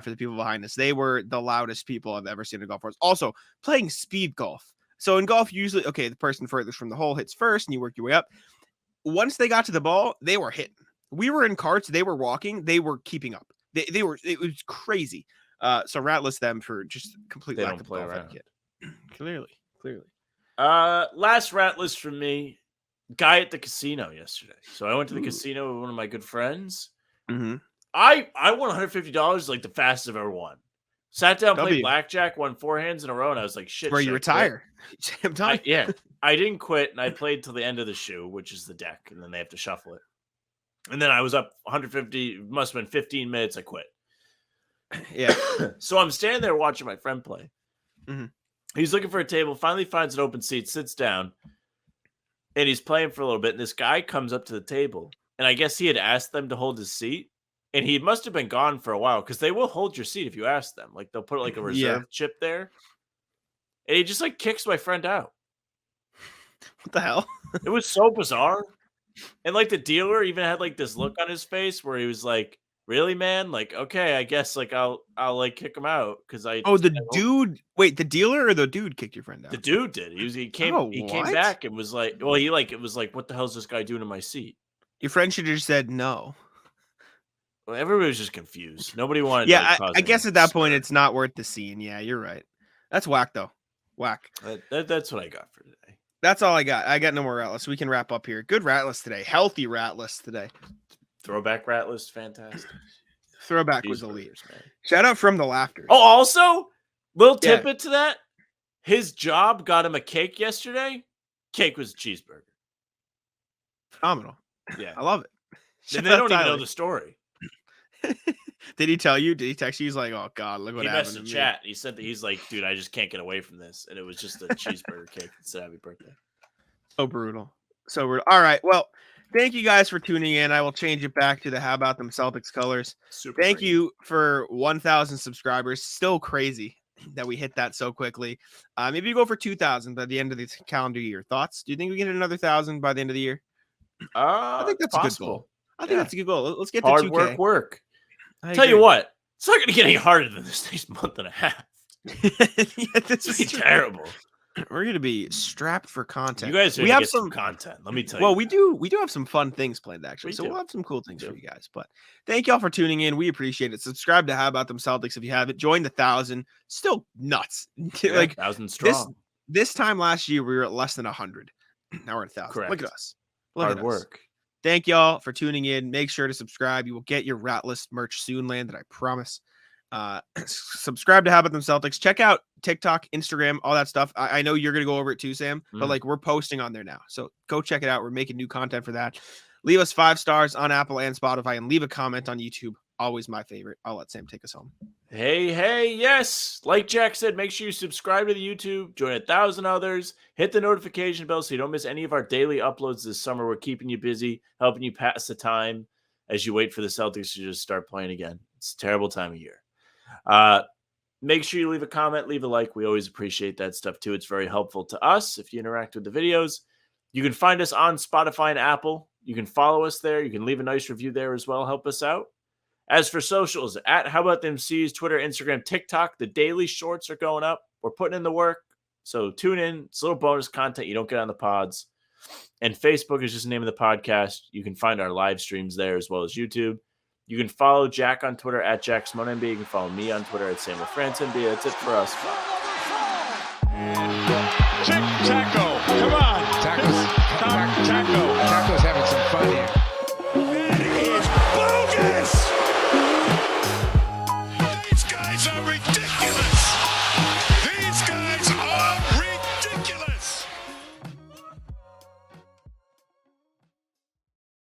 For the people behind us, they were the loudest people I've ever seen in a golf course. Also, playing speed golf. So in golf, usually, okay, the person furthest from the hole hits first, and you work your way up. Once they got to the ball, they were hitting. We were in carts. They were walking. They were keeping up. They were. It was crazy. So ratless them for just complete lack of golf etiquette. Clearly. Last rat list from me. Guy at the casino yesterday. So I went to the casino with one of my good friends. Mm-hmm. I won $150 like the fastest I've ever won. Sat down, played blackjack, won 4 hands in a row, and I was like, shit. Where you retire. Yeah. I didn't quit, and I played till the end of the shoe, which is the deck, and then they have to shuffle it. And then I was up 150, must have been 15 minutes, I quit. Yeah. So I'm standing there watching my friend play. Mm-hmm. He's looking for a table, finally finds an open seat, sits down, and he's playing for a little bit, and this guy comes up to the table, and I guess he had asked them to hold his seat. And he must have been gone for a while because they will hold your seat if you ask them. Like they'll put like a reserve chip there. And he just like kicks my friend out. What the hell? It was so bizarre. And like the dealer even had like this look on his face where he was like, really, man? Like, okay, I guess like I'll like kick him out because dude. Wait, the dealer or the dude kicked your friend out? The dude did. He came back and was like, well, it was like, what the hell's this guy doing in my seat? Your friend should have just said no. Well, everybody was just confused. Nobody wanted. Yeah, I guess at that point it's not worth the scene. Yeah, you're right. That's whack though. Whack. That's what I got for today. That's all I got. I got no more rat lists. We can wrap up here. Good rat list today. Healthy rat list today. Throwback rat list, fantastic. Throwback was elite. Man. Shout out from the Laughter. Oh, also Little tidbit to that. His job got him a cake yesterday. Cake was a cheeseburger. Phenomenal. Yeah. I love it. And they don't even know the story. Did he tell you? Did he text you? He's like, oh God, look what He happened messaged to me. chat. He said that he's like, dude, I just can't get away from this. And it was just a cheeseburger cake that said happy birthday. So brutal. So brutal. All right. Well, thank you guys for tuning in. I will change it back to the How About Them Celtics colors. Super Thank great. you for 1,000 subscribers. Still crazy that we hit that so quickly. Maybe you go for 2,000 by the end of this calendar year. Thoughts? Do you think we get another 1,000 by the end of the year? I think that's possible. a good goal. I think that's a good goal. Let's get Hard to 2K. work. I Tell you agree. what, it's not going to get any harder than this next month and a half. Yeah, this It's is terrible. We're gonna be strapped for content. You guys are we going to have get some content. Let me tell you. Well, we do have some fun things planned actually. We So do. we'll have some cool things We for do. you guys. But thank y'all for tuning in. We appreciate it. Subscribe to How About Them Celtics if you haven't. Join the 1,000. Still nuts. Yeah, Like 1,000 strong. this time last year we were at less than 100. Now we're at 1,000. Look Correct. at us. Look Hard at us. work. Thank y'all for tuning in. Make sure to subscribe. You will get your Rat List merch soon, landed, I promise. Subscribe to How About Them Celtics. Check out TikTok, Instagram, all that stuff. I know you're gonna go over it too, Sam, but like we're posting on there now. So go check it out. We're making new content for that. Leave us 5 stars on Apple and Spotify and leave a comment on YouTube. Always my favorite. I'll let Sam take us home. Hey, yes. Like Jack said, make sure you subscribe to the YouTube, join 1,000 others, hit the notification bell so you don't miss any of our daily uploads this summer. We're keeping you busy, helping you pass the time as you wait for the Celtics to just start playing again. It's a terrible time of year. Make sure you leave a comment, leave a like. We always appreciate that stuff too. It's very helpful to us if you interact with the videos. You can find us on Spotify and Apple. You can follow us there. You can leave a nice review there as well. Help us out. As for socials, at How About Them C's, Twitter, Instagram, TikTok, the daily shorts are going up. We're putting in the work. So tune in. It's a little bonus content you don't get on the pods. And Facebook is just the name of the podcast. You can find our live streams there as well as YouTube. You can follow Jack on Twitter at JackSmonNB. You can follow me on Twitter at SamuelFranzNB. That's it for us. Bye.